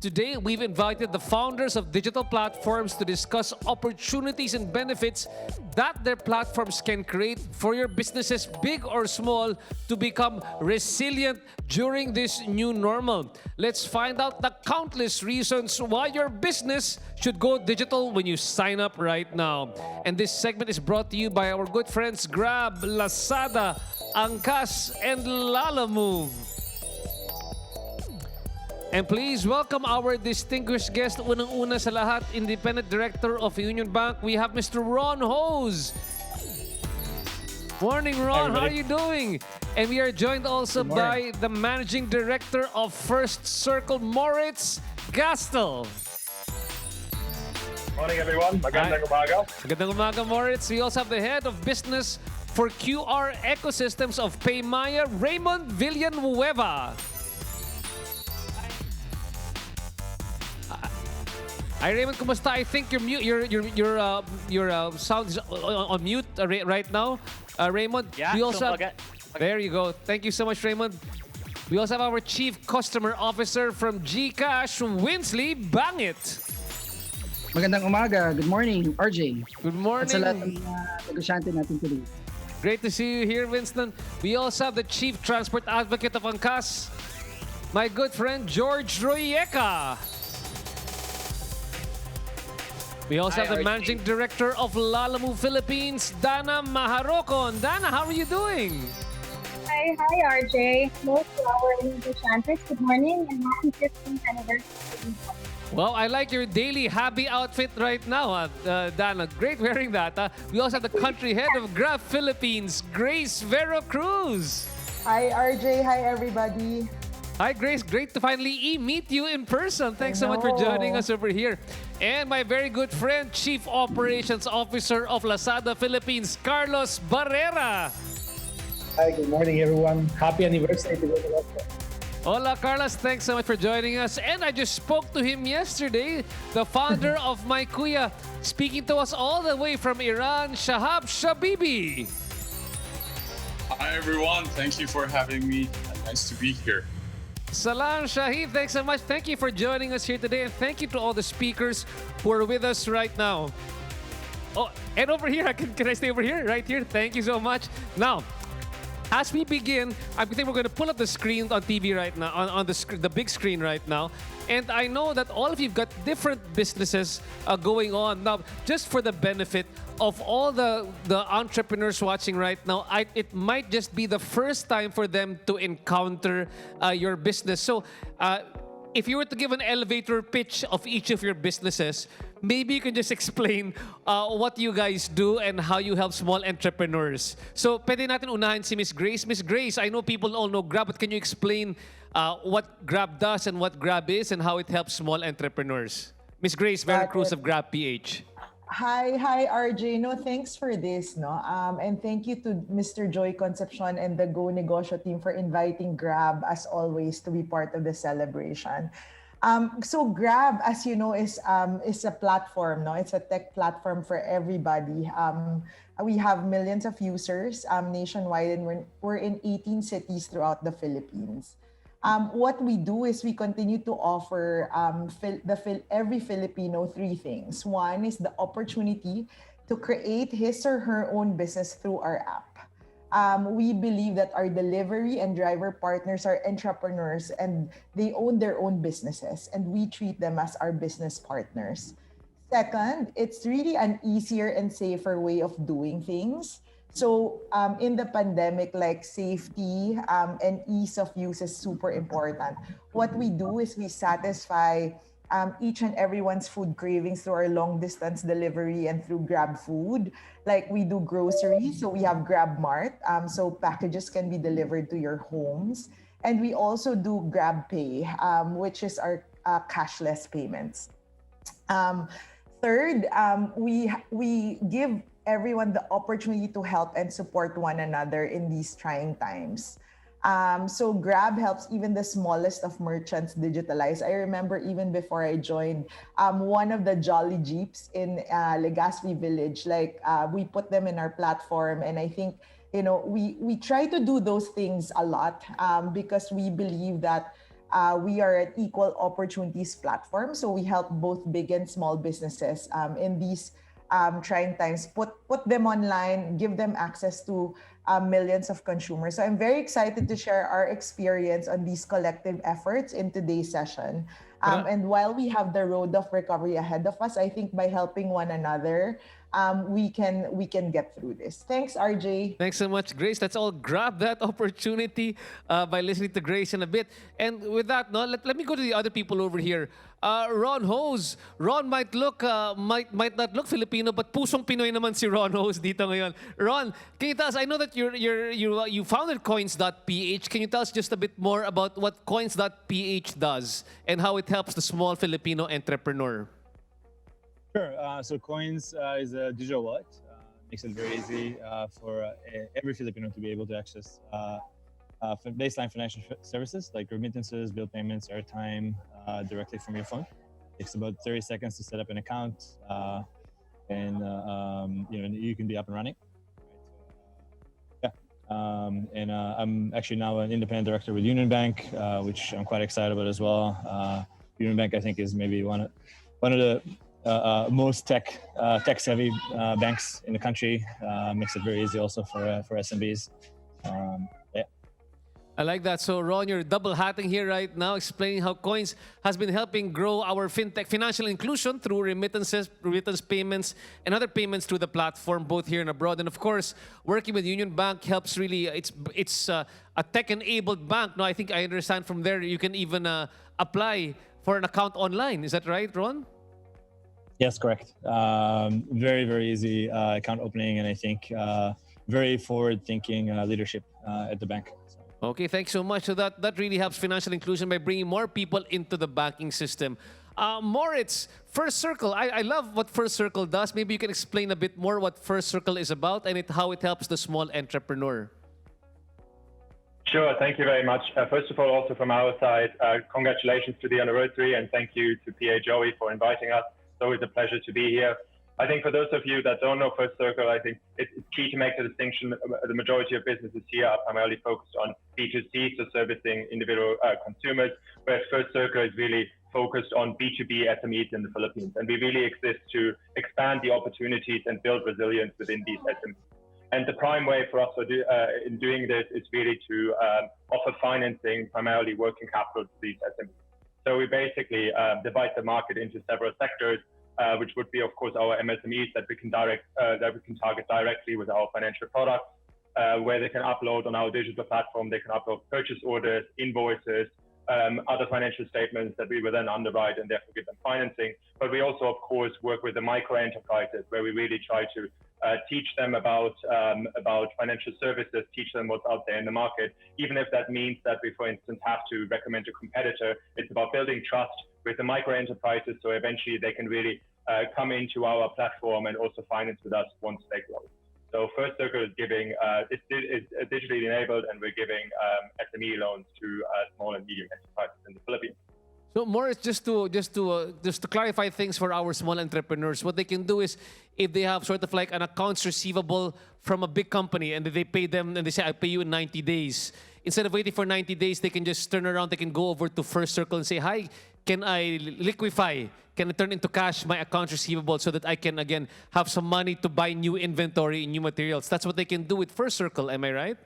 Today, we've invited the founders of digital platforms to discuss opportunities and benefits that their platforms can create for your businesses, big or small, to become resilient during this new normal. Let's find out the countless reasons why your business should go digital when you sign up right now. And this segment is brought to you by our good friends Grab, Lazada, Angkas, and Lalamove. And please welcome our distinguished guest, unang-una sa lahat, Independent Director of Union Bank. We have Mr. Ron Hose. Morning, Ron. How are you doing? And we are joined also by the Managing Director of First Circle, Moritz Gastel. Morning, everyone. Magandang umaga. Magandang umaga, Moritz. We also have the Head of Business for QR Ecosystems of Paymaya, Raymond Villanueva. Hi Raymond, kumusta? I think your sound is on mute right now. Raymond, Yeah, we also have, kumbaga. there you go. Thank you so much, Raymond. We also have our Chief Customer Officer from GCash, Winsley Bangit. Magandang umaga. Good morning, RJ. Good At sa lahat morning. ng negosyante natin today. Great to see you here, Winston. We also have the Chief Transport Advocate of Angkas, my good friend George Royeca. We also have the Managing Director of Lalamove Philippines, Dana Maharocon. Dana, how are you doing? Hi, RJ. Most to our English good morning and happy 15th anniversary. Well, I like your daily happy outfit right now, Dana. Great wearing that. We also have the country head of Grab Philippines, Grace Vero Cruz. Hi RJ, hi everybody. Hi, Grace. Great to finally meet you in person. Thanks so much for joining us over here. And my very good friend, Chief Operations Officer of Lazada Philippines, Carlos Barrera. Hi, good morning, everyone. Happy anniversary to you. Hola, Carlos. Thanks so much for joining us. And I just spoke to him yesterday, the founder of My Kuya, speaking to us all the way from Iran, Shahab Shabibi. Hi everyone, thank you for having me. Nice to be here. Salam Shahid, thanks so much. Thank you for joining us here today, and thank you to all the speakers who are with us right now. Oh, and over here, can I stay over here? Right here? Thank you so much. Now, as we begin, I think we're going to pull up the screen on TV right now, on the big screen right now. And I know that all of you've got different businesses going on. Now, just for the benefit of all the entrepreneurs watching right now, it might just be the first time for them to encounter your business. So, if you were to give an elevator pitch of each of your businesses, maybe you can just explain what you guys do and how you help small entrepreneurs. So, pwede natin unahin si Miss Grace. Miss Grace, I know people all know Grab, but can you explain what Grab does and what Grab is and how it helps small entrepreneurs? Miss Grace Vera Cruz of Grab PH. Hi RJ. No, thanks for this, no. And thank you to Mr. Joy Concepcion and the Go Negosyo team for inviting Grab as always to be part of the celebration. So Grab, as you know, is a platform, no? It's a tech platform for everybody. We have millions of users nationwide, and we're in 18 cities throughout the Philippines. What we do is we continue to offer every Filipino three things. One is the opportunity to create his or her own business through our app. We believe that our delivery and driver partners are entrepreneurs and they own their own businesses, and we treat them as our business partners. Second, it's really an easier and safer way of doing things. So in the pandemic, like safety and ease of use is super important. What we do is we satisfy each and everyone's food cravings through our long distance delivery and through Grab Food. Like we do groceries, so we have Grab Mart, so packages can be delivered to your homes. And we also do Grab Pay, which is our cashless payments. Third, we give everyone the opportunity to help and support one another in these trying times. So Grab helps even the smallest of merchants digitalize. I remember even before I joined, one of the Jolly Jeeps in Legazpi Village, we put them in our platform, and I think we try to do those things a lot because we believe that we are an equal opportunities platform. So we help both big and small businesses in these trying times, put them online, give them access to millions of consumers. So I'm very excited to share our experience on these collective efforts in today's session. And while we have the road of recovery ahead of us, I think by helping one another, we can get through this. Thanks, RJ. Thanks so much, Grace. Let's all grab that opportunity by listening to Grace in a bit. And with that, no, let me go to the other people over here. Ron Hose. Ron might might not look Filipino, but pusong Pinoy naman si Ron Hose dito ngayon. Ron, can you tell us? I know that you founded Coins.ph. Can you tell us just a bit more about what Coins.ph does and how it helps the small Filipino entrepreneur? Sure. So Coins is a digital wallet. Makes it very easy for every Filipino to be able to access baseline financial services like remittances, bill payments, airtime directly from your phone. Takes about 30 seconds to set up an account, and you can be up and running. I'm actually now an independent director with Union Bank, which I'm quite excited about as well. Union Bank, I think, is maybe one of the most tech-savvy banks in the country. Makes it very easy also for SMBs. I like that. So, Ron, you're double hatting here right now, explaining how Coins has been helping grow our fintech financial inclusion through remittance payments, and other payments through the platform, both here and abroad. And of course, working with Union Bank helps really. It's a tech-enabled bank. No, I think I understand from there you can even apply for an account online. Is that right, Ron? Yes, correct. Very, very easy account opening, and I think very forward-thinking leadership at the bank. Okay, thanks so much. So that really helps financial inclusion by bringing more people into the banking system. Moritz, First Circle. I love what First Circle does. Maybe you can explain a bit more what First Circle is about and how it helps the small entrepreneur. Sure, thank you very much. First of all, also from our side, congratulations to the anniversary, and thank you to PA Joey for inviting us. It's always a pleasure to be here. I think for those of you that don't know First Circle, I think it's key to make the distinction. The majority of businesses here are primarily focused on B2C, so servicing individual consumers, whereas First Circle is really focused on B2B SMEs in the Philippines. And we really exist to expand the opportunities and build resilience within these SMEs. And the prime way for us in doing this is really to offer financing, primarily working capital to these SMEs. So we basically divide the market into several sectors, which would be, of course, our MSMEs that we can target directly with our financial products, where they can upload on our digital platform. They can upload purchase orders, invoices, other financial statements that we will then underwrite and therefore give them financing. But we also, of course, work with the micro enterprises, where we really try to teach them about financial services, teach them what's out there in the market, even if that means that we, for instance, have to recommend a competitor. It's about building trust with the micro enterprises, so eventually they can really come into our platform and also finance with us once they grow. So First Circle is giving, it's digitally enabled, and we're giving SME loans to small and medium enterprises in the Philippines. So Morris, just to clarify things for our small entrepreneurs, what they can do is, if they have sort of like an accounts receivable from a big company and they pay them and they say, I pay you in 90 days. Instead of waiting for 90 days, they can just turn around, they can go over to First Circle and say, hi, can I liquefy? Can I turn into cash my accounts receivable so that I can, again, have some money to buy new inventory, new materials? That's what they can do with First Circle, am I right?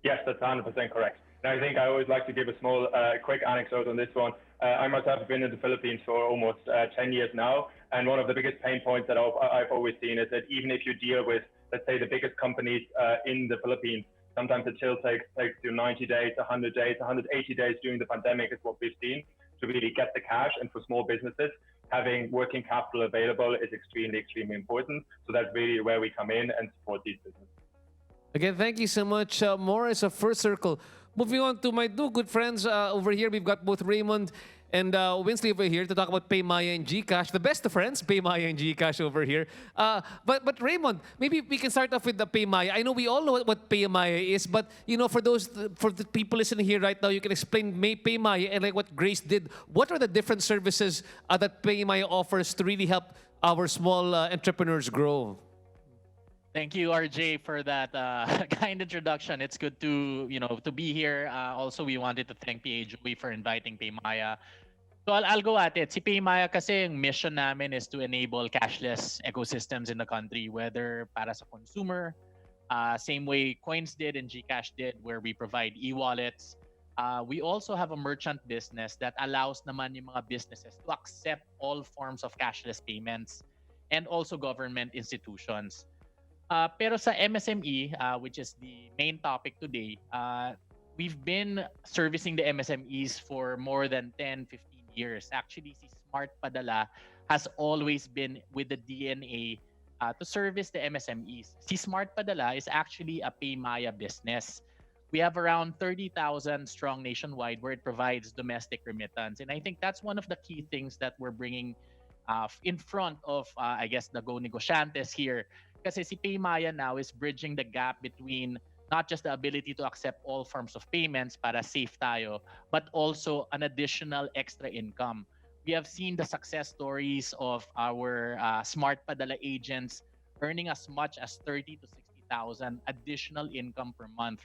Yes, that's 100% correct. And I think I always like to give a small, quick anecdote on this one. I myself have been in the Philippines for almost 10 years now. And one of the biggest pain points that I've always seen is that even if you deal with, let's say, the biggest companies in the Philippines, sometimes it still takes you 90 days, 100 days, 180 days during the pandemic is what we've seen to really get the cash. And for small businesses, having working capital available is extremely, extremely important. So that's really where we come in and support these businesses. Again, thank you so much, Morris of First Circle. Moving on to my two good friends over here. We've got both Raymond and Winsley over here to talk about PayMaya and GCash. The best of friends, PayMaya and GCash over here. But Raymond, maybe we can start off with the PayMaya. I know we all know what PayMaya is, but for the people listening here right now, you can explain PayMaya and like what Grace did. What are the different services that PayMaya offers to really help our small entrepreneurs grow? Thank you, RJ, for that kind introduction. It's good to to be here. Also, we wanted to thank PA Joey for inviting Paymaya. So I'll go at it. Si Paymaya kasi yung mission namin is to enable cashless ecosystems in the country, whether para sa consumer, same way Coins did and GCash did, where we provide e-wallets. We also have a merchant business that allows naman yung mga businesses to accept all forms of cashless payments and also government institutions. Pero sa MSME, which is the main topic today, we've been servicing the MSMEs for more than 10, 15 years. Actually, si Smart Padala has always been with the DNA to service the MSMEs. Si Smart Padala is actually a Paymaya business. We have around 30,000 strong nationwide where it provides domestic remittance. And I think that's one of the key things that we're bringing in front of, I guess, the Go Negosyantes here. Kasi si Paymaya now is bridging the gap between not just the ability to accept all forms of payments para safe tayo, but also an additional extra income. We have seen the success stories of our Smart Padala agents earning as much as 30 to 60,000 additional income per month.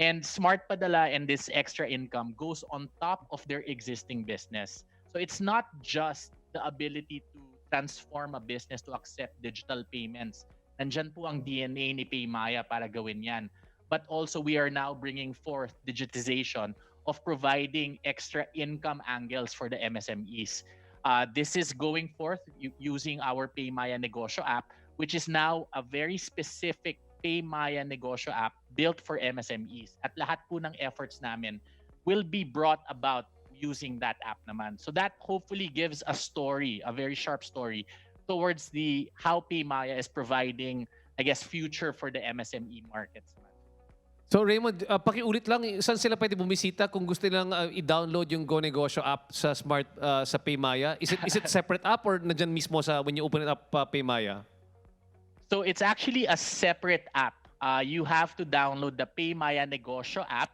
And Smart Padala and this extra income goes on top of their existing business. So it's not just the ability to transform a business to accept digital payments. Nandyan po ang DNA ni Paymaya para gawin yan. But also we are now bringing forth digitization of providing extra income angles for the MSMEs. This is going forth using our Paymaya Negosyo app, which is now a very specific Paymaya Negosyo app built for MSMEs. At lahat po ng efforts namin will be brought about using that app naman. So that hopefully gives a story, a very sharp story, towards the how Paymaya is providing, I guess, future for the MSME markets. So Raymond, pakiulit lang, saan sila pwede bumisita kung gusto nilang i-download yung Go Negosyo app sa sa Paymaya? Is it separate app or nandyan mismo sa when you open it up Paymaya? So it's actually a separate app. You have to download the Paymaya Negosyo app.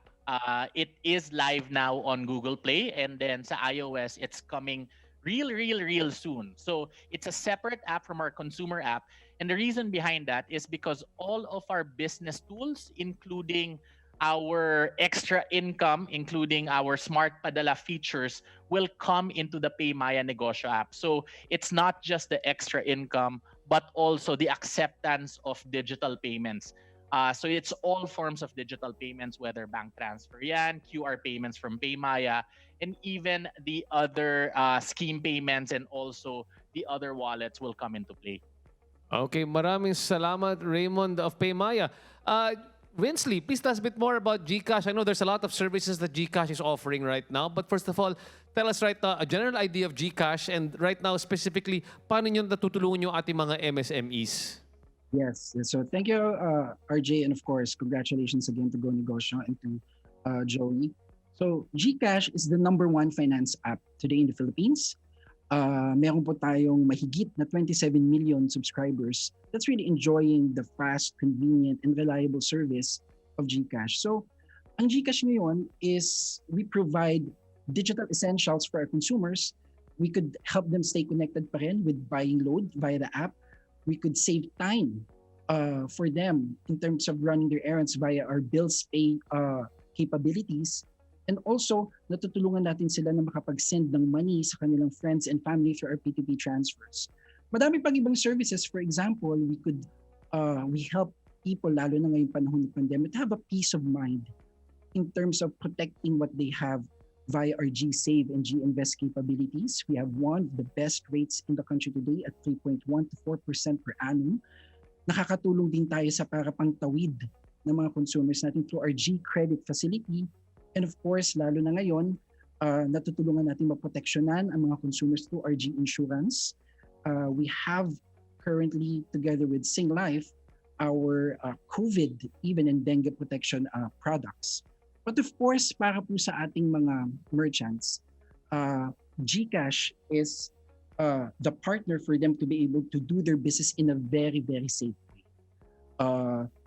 It is live now on Google Play, and then sa iOS, it's coming real soon. So it's a separate app from our consumer app. And the reason behind that is because all of our business tools, including our extra income, including our Smart Padala features, will come into the Paymaya Negosyo app. So it's not just the extra income, but also the acceptance of digital payments. So it's all forms of digital payments, whether bank transfer yan, QR payments from Paymaya, and even the other scheme payments and also the other wallets will come into play. Okay, maraming salamat, Raymond of Paymaya. Winsley, please tell us a bit more about GCash. I know there's a lot of services that GCash is offering right now, but first of all, tell us right now a general idea of GCash and right now specifically, paano nyo natutulungan yung ating mga MSMEs? Yes. So thank you, RJ, and of course, congratulations again to Go Negosyo and to Joey. So GCash is the #1 finance app today in the Philippines. Meron po tayong mahigit na 27 million subscribers that's really enjoying the fast, convenient, and reliable service of GCash. So ang GCash ngayon is we provide digital essentials for our consumers. We could help them stay connected pa rin with buying load via the app. We could save time for them in terms of running their errands via our bills pay capabilities. And also, natutulungan natin sila na makapag-send ng money sa kanilang friends and family through our P2P transfers. Madami pang ibang services. For example, we help people, lalo na ngayong panahon ng pandemic, to have a peace of mind in terms of protecting what they have via our G-Save and G-Invest capabilities. We have one of the best rates in the country today at 3.1 to 4% per annum. Nakakatulong din tayo sa para pangtawid ng mga consumers natin through our G-Credit facility. And of course, lalo na ngayon, natutulungan natin maproteksyonan ang mga consumers through our G-Insurance. We have currently, together with Singlife, our COVID, even and dengue protection products. But of course, para po sa ating mga merchants, GCash is the partner for them to be able to do their business in a very safe way.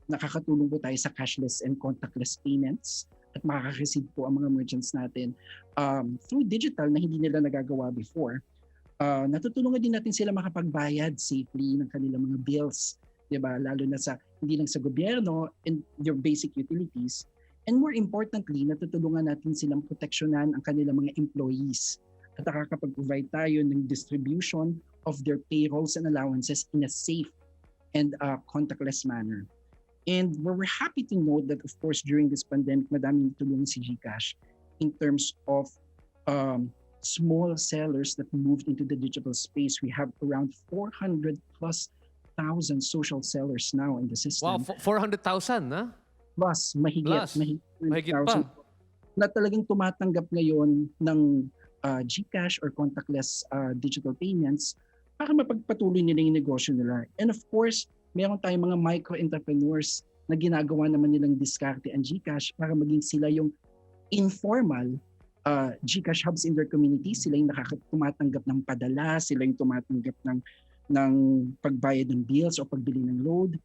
Nakakatulong po tayo sa cashless and contactless payments at makaka-receive po ang mga merchants natin through digital na hindi nila nagagawa before. Natutulungan din natin sila makapagbayad safely ng kanilang mga bills 'di ba? Lalo na sa hindi lang sa gobyerno and your basic utilities. And more importantly, natutulungan natin silang proteksyonan ang kanilang mga employees. At nakakapag-provide tayo ng distribution of their payrolls and allowances in a safe and contactless manner. And we're happy to note that, of course, during this pandemic, madaming tulungan si GCash in terms of small sellers that moved into the digital space. We have around 400 plus thousand social sellers now in the system. Wow, 400,000, ha? Plus, mahigit Mahigit pa. 100,000 na talagang tumatanggap ngayon ng GCash or contactless digital payments para mapagpatuloy nila yung negosyo nila. And of course, meron tayong mga micro-entrepreneurs na ginagawa naman nilang diskarte ang GCash para maging sila yung informal GCash hubs in their community. Sila yung tumatanggap ng padala, sila yung tumatanggap ng pagbayad ng bills o pagbili ng load.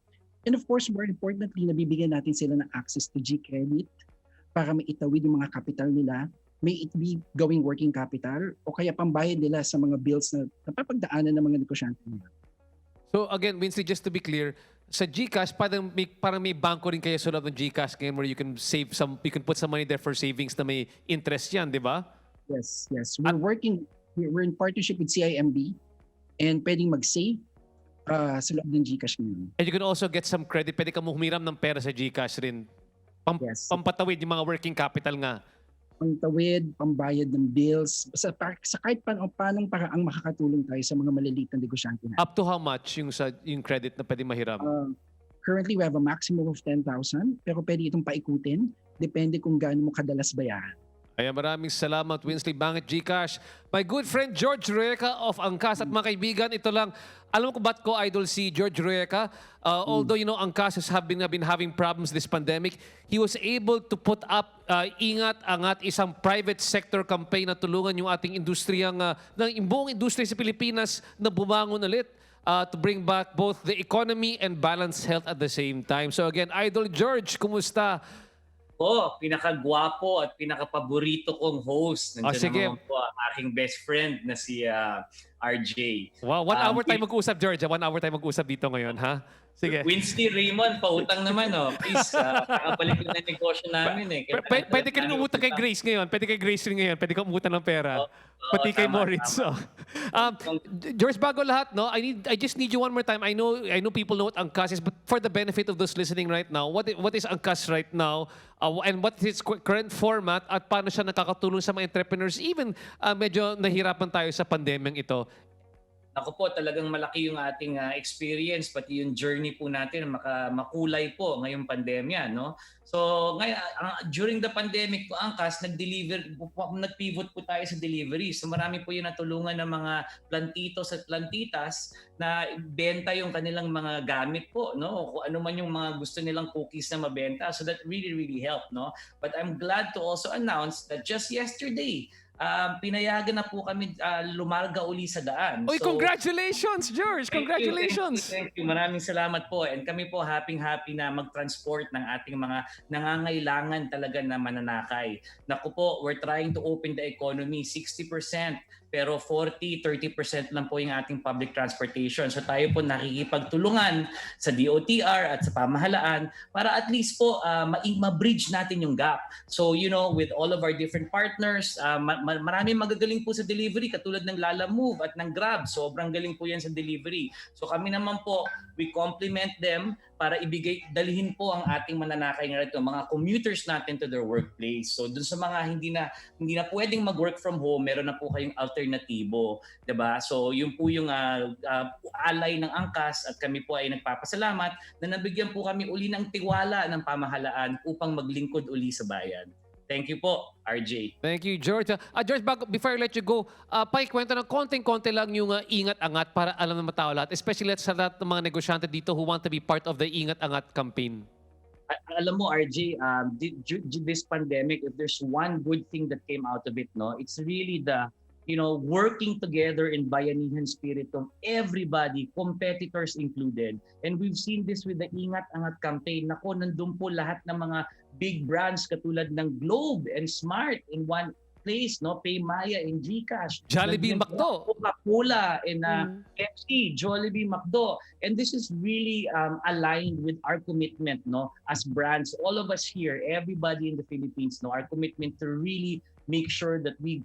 And of course, more importantly, nabibigyan natin sila ng access to GCredit para maitawid yung mga capital nila. May it be gawing working capital o kaya pambayad nila sa mga bills na napapagdaanan ng mga negosyante nila. So again, Wincy, just to be clear, sa GCash, parang may banko rin kayo sa loob ng GCash ngayon where you can put some money there for savings na may interest yan, di ba? Yes. We're in partnership with CIMB and pwedeng mag-save sa loob ng GCash ngayon. And you can also get some credit. Pwede ka mo humiram ng pera sa GCash rin. Yes. Pampatawid yung mga working capital nga. Pangtawid, pambayad ng bills, sa kahit paanong paraang makakatulong tayo sa mga maliliit na negosyante natin. Up to how much yung credit na pwede mahiram? Currently, we have a maximum of 10,000 pero pwede itong paikutin. Depende kung gaano mo kadalas bayaran. Kaya maraming salamat, Winsley Bangit, GCash. My good friend George Rueca of Angkas. At mga kaibigan, ito lang. Alam mo kung ba't ko idol si George Rueca? Although, Angkas has been having problems this pandemic, he was able to put up Ingat Angat, isang private sector campaign na tulungan yung ating industriyang, ng buong industriya sa Pilipinas na bumangon ulit. To bring back both the economy and balanced health at the same time. So again, Idol George, kumusta? Pinakagwapo at pinakapaborito kong host. Nandiyan naman po ang aking best friend na si RJ. Wow, 1 hour tayo mag-usap, George. 1 hour tayo mag-usap dito ngayon, ha? Sige. Winsley Raymond, pautang naman, Please, kakabalik na negosyo namin, Pwede ka rin umutang kay Grace ngayon. Pwede kay Grace rin ngayon. Pwede ka umutang ng pera. Pati kay Moritz. George, bago lahat, I just need you one more time. I know people know what Angkas is, but for the benefit of those listening right now, what is Angkas right now? And what is its current format at paano siya nakakatulong sa mga entrepreneurs? Even medyo nahirapan tayo sa pandemyang ito. Ako po, talagang malaki yung ating experience, pati yung journey po natin makulay po ngayong pandemya, no? So, during the pandemic po, Angkas, nag-pivot po tayo sa delivery. So, marami po yung natulungan ng mga plantitos at plantitas na benta yung kanilang mga gamit po, no? Kung ano man yung mga gusto nilang cookies na mabenta. So, that really, really helped, no? But I'm glad to also announce that just yesterday, pinayagan na po kami lumarga uli sa daan. Oy, so, congratulations, George! Congratulations! Thank you. Maraming salamat po. And kami po happy na mag-transport ng ating mga nangangailangan talaga na mananakay. Naku po, we're trying to open the economy 60%. Pero 40-30% lang po yung ating public transportation. So tayo po nakikipagtulungan sa DOTR at sa pamahalaan para at least po ma-bridge natin yung gap. So with all of our different partners, maraming magagaling po sa delivery katulad ng Lala Move at ng Grab. Sobrang galing po yan sa delivery. So kami naman po, we complement them para dalhin po ang ating mananakay na ito, mga commuters natin to their workplace. So dun sa mga hindi na pwedeng mag-work from home, meron na po kayong alternatibo, 'di ba? So yun po yung alay ng Angkas at kami po ay nagpapasalamat na nabigyan po kami uli ng tiwala ng pamahalaan upang maglingkod uli sa bayan. Thank you po, RJ. Thank you, George. George, before I let you go, pakikwento ng konting-konti lang yung Ingat Angat para alam ng matao lahat, especially sa lahat ng mga negosyante dito who want to be part of the Ingat Angat campaign. Alam mo, RJ, this pandemic, if there's one good thing that came out of it, it's really the working together in bayanihan spirit of everybody, competitors included. And we've seen this with the Ingat Angat campaign. Nandun po lahat ng mga big brands katulad ng Globe and Smart in place, no? Paymaya and GCash. Jollibee, Nandyan McDo. Coca-Cola and Pepsi, Jollibee, McDo. And this is really aligned with our commitment, no? As brands, all of us here, everybody in the Philippines, no? Our commitment to really make sure that we,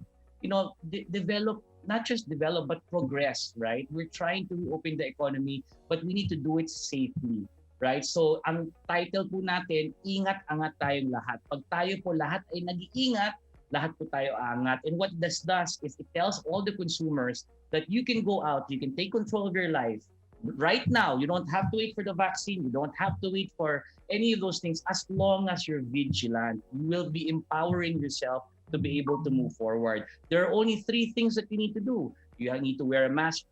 develop, not just develop, but progress, right? We're trying to reopen the economy, but we need to do it safely. Right? So, ang title po natin, ingat-angat tayong lahat. Pag tayo po lahat ay nag-iingat, lahat po tayo angat. And what this does is it tells all the consumers that you can go out, you can take control of your life. Right now, you don't have to wait for the vaccine, you don't have to wait for any of those things. As long as you're vigilant, you will be empowering yourself to be able to move forward. There are only 3 things that you need to do. You need to wear a mask,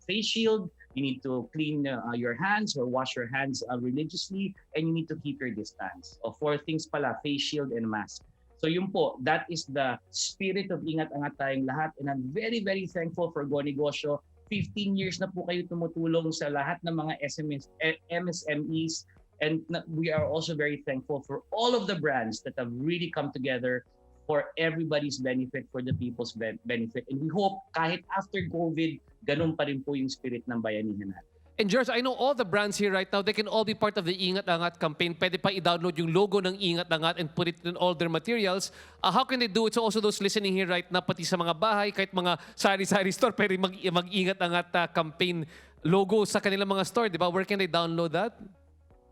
face shield, you need to clean your hands or wash your hands religiously, and you need to keep your distance. O 4 things pala, face shield and mask. So yun po, that is the spirit of ingat-angat tayong lahat. And I'm very, very thankful for Go Negosyo. 15 years na po kayo tumutulong sa lahat ng mga MSMEs. And we are also very thankful for all of the brands that have really come together for everybody's benefit, for the people's benefit. And we hope kahit after COVID, ganun pa rin po yung spirit ng bayanihan natin. And George, I know all the brands here right now, they can all be part of the Ingat Angat campaign. Pwede pa i-download yung logo ng Ingat Angat and put it in all their materials. How can they do it? So also those listening here right now, pati sa mga bahay, kahit mga sari-sari store, pwede mag-Ingat Angat campaign logo sa kanilang mga store, di ba? Where can they download that?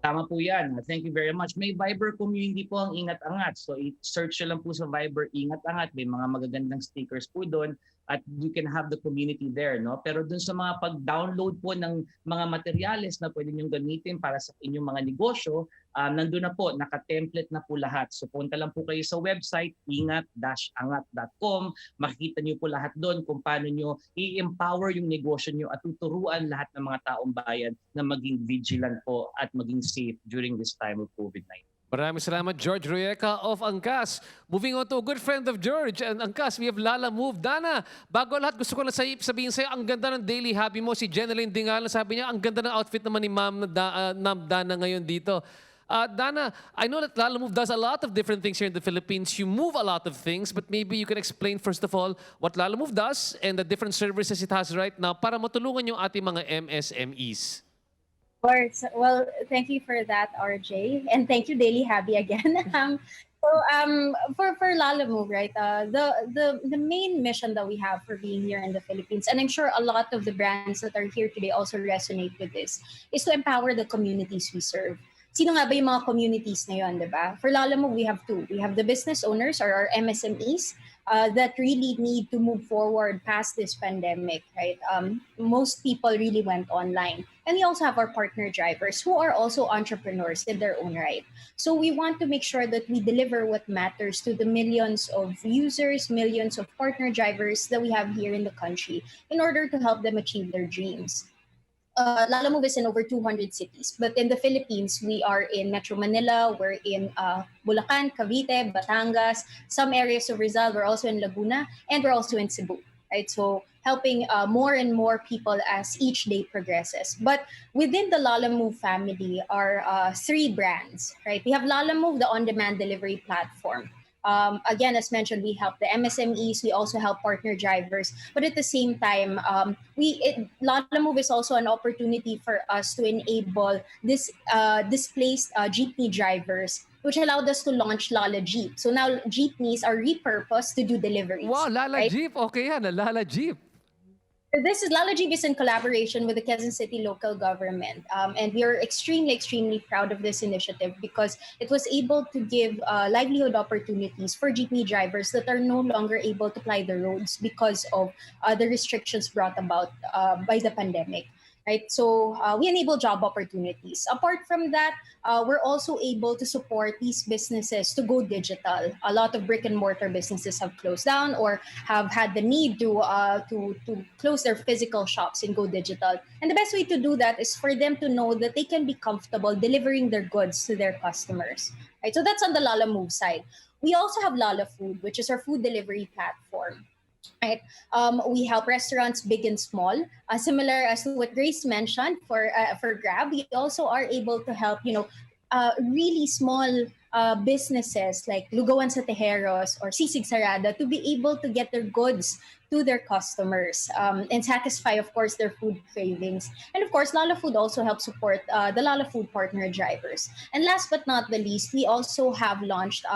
Tama po yan. Thank you very much. May Viber community po ang Ingat Angat. So search lang po sa Viber Ingat Angat. May mga magagandang stickers po doon at you can have the community there, no? Pero dun sa mga pag-download po ng mga materyales na pwede niyong gamitin para sa inyong mga negosyo, nandun na po, naka-template na po lahat. So punta lang po kayo sa website, ingat-angat.com. Makikita niyo po lahat doon kung paano niyo i-empower yung negosyo niyo at tuturuan lahat ng mga taong bayan na maging vigilant po at maging safe during this time of COVID-19. Maraming salamat, George Rueca of Angkas. Moving on to a good friend of George and Angkas, we have Lala Move. Dana, bago lahat, gusto ko lang sabihin sa'yo, ang ganda ng daily hobby mo. Si Jeneline Dingalan, sabi niya, ang ganda ng outfit naman ni Ma'am Dana ngayon dito. Dana, I know that Lala Move does a lot of different things here in the Philippines. You move a lot of things, but maybe you can explain first of all what Lala Move does and the different services it has right now para matulungan yung ating mga MSMEs. Of course. Well, thank you for that, RJ, and thank you, Daily Hobby, again. For Lala Move, right? The main mission that we have for being here in the Philippines, and I'm sure a lot of the brands that are here today also resonate with this, is to empower the communities we serve. Sino nga ba yung mga communities na yun, di ba? For Lala Move, we have 2. We have the business owners or our MSMEs that really need to move forward past this pandemic, right? Most people really went online. And we also have our partner drivers who are also entrepreneurs in their own right. So we want to make sure that we deliver what matters to the millions of users, millions of partner drivers that we have here in the country in order to help them achieve their dreams. Lala Move is in over 200 cities, but in the Philippines, we are in Metro Manila, we're in Bulacan, Cavite, Batangas, some areas of Rizal, we're also in Laguna, and we're also in Cebu, right? So helping more and more people as each day progresses. But within the Lala Move family are 3 brands, right? We have Lala Move, the on-demand delivery platform. Again, as mentioned, we help the MSMEs. We also help partner drivers. But at the same time, Lala Move is also an opportunity for us to enable displaced jeepney drivers, which allowed us to launch Lala Jeep. So now jeepneys are repurposed to do deliveries. Wow, Lala right? Jeep. Okay yan, Lala Jeep. This is Lala Jeep is in collaboration with the Quezon City local government. And we are extremely, extremely proud of this initiative because it was able to give livelihood opportunities for jeepney drivers that are no longer able to ply the roads because of the restrictions brought about by the pandemic. Right, so we enable job opportunities. Apart from that, we're also able to support these businesses to go digital. A lot of brick and mortar businesses have closed down or have had the need to close their physical shops and go digital. And the best way to do that is for them to know that they can be comfortable delivering their goods to their customers. Right, so that's on the Lala Move side. We also have Lala Food, which is our food delivery platform. Right. We help restaurants big and small. Similar as what Grace mentioned for Grab, we also are able to help really small businesses like Lugawan sa Tejeros or Sisig Sarada to be able to get their goods to their customers and satisfy, of course, their food cravings. And of course, Lala Food also helps support the Lala Food partner drivers. And last but not the least, we also have launched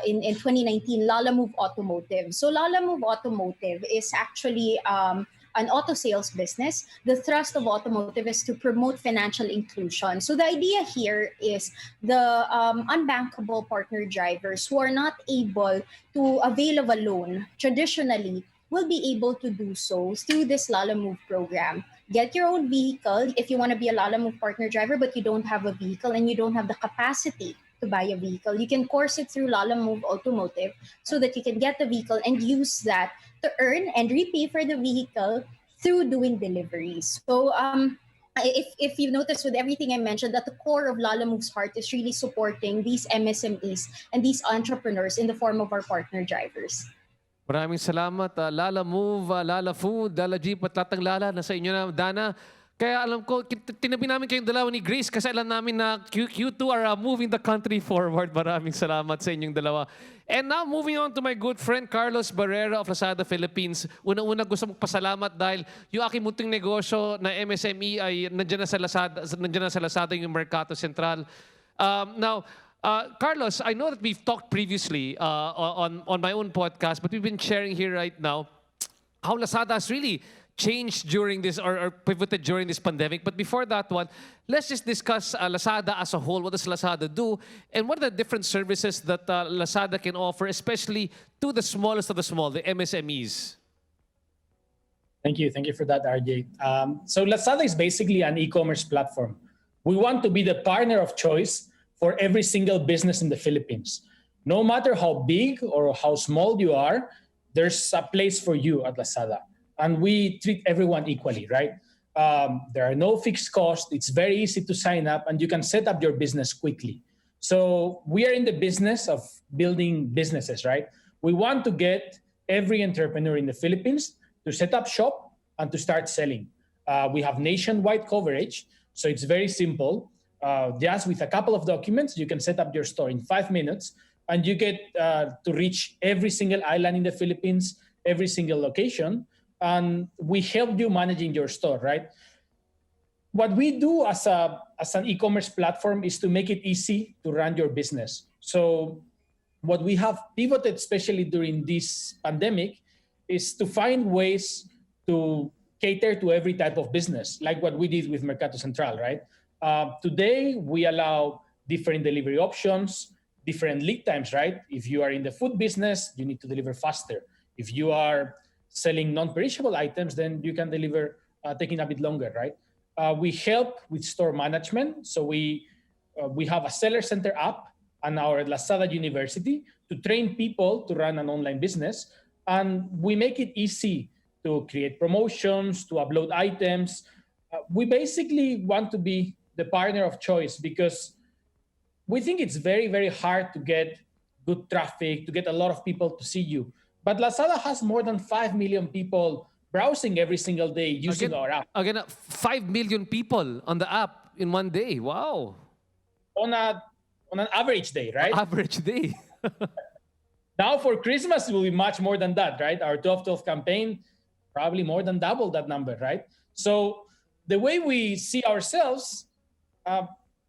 in 2019 Lala Move Automotive. So Lala Move Automotive is actually an auto sales business. The thrust of automotive is to promote financial inclusion. So the idea here is the unbankable partner drivers who are not able to avail of a loan traditionally will be able to do so through this Lala Move program. Get your own vehicle if you want to be a Lala Move partner driver, but you don't have a vehicle and you don't have the capacity to buy a vehicle. You can course it through Lala Move Automotive so that you can get the vehicle and use that to earn and repay for the vehicle through doing deliveries. So if you notice with everything I mentioned, at the core of Lala Move's heart is really supporting these MSMEs and these entrepreneurs in the form of our partner drivers. Maraming salamat, Lala Move, Lala Food, Lala Jeep, at lahat ng Lala nasa inyo na, Dana. Kaya alam ko, tinabi namin kayong dalawa ni Grace kasi alam namin na you two are moving the country forward. Maraming salamat sa inyong dalawa. And now, moving on to my good friend Carlos Barrera of Lazada Philippines. Una-una gusto magpasalamat dahil yung aking munting negosyo na MSME ay nandiyan na sa Lazada yung Mercato Central. Now, Carlos, I know that we've talked previously on my own podcast, but we've been sharing here right now how Lazada has really changed during this or pivoted during this pandemic. But before that one, let's just discuss Lazada as a whole. What does Lazada do? And what are the different services that Lazada can offer, especially to the smallest of the small, the MSMEs? Thank you. Thank you for that, RJ. So Lazada is basically an e-commerce platform. We want to be the partner of choice for every single business in the Philippines. No matter how big or how small you are, there's a place for you at Lazada. And we treat everyone equally, right? There are no fixed costs. It's very easy to sign up and you can set up your business quickly. So we are in the business of building businesses, right? We want to get every entrepreneur in the Philippines to set up shop and to start selling. We have nationwide coverage, so it's very simple. Just with a couple of documents, you can set up your store in 5 minutes and you get to reach every single island in the Philippines, every single location. And we help you managing your store, right? What we do as an e-commerce platform is to make it easy to run your business. So what we have pivoted, especially during this pandemic, is to find ways to cater to every type of business, like what we did with Mercato Central, right? Today, we allow different delivery options, different lead times, right? If you are in the food business, you need to deliver faster. If you are selling non-perishable items, then you can deliver taking a bit longer, right? We help with store management. So we have a seller center app and our Lazada University to train people to run an online business. And we make it easy to create promotions, to upload items. We basically want to be the partner of choice because we think it's very, very hard to get good traffic, to get a lot of people to see you. But Lazada has more than 5 million people browsing every single day using our app. Again, 5 million people on the app in one day. Wow. On an average day, right? Average day. Now for Christmas, it will be much more than that, right? Our 12-12 campaign, probably more than double that number, right? So the way we see ourselves,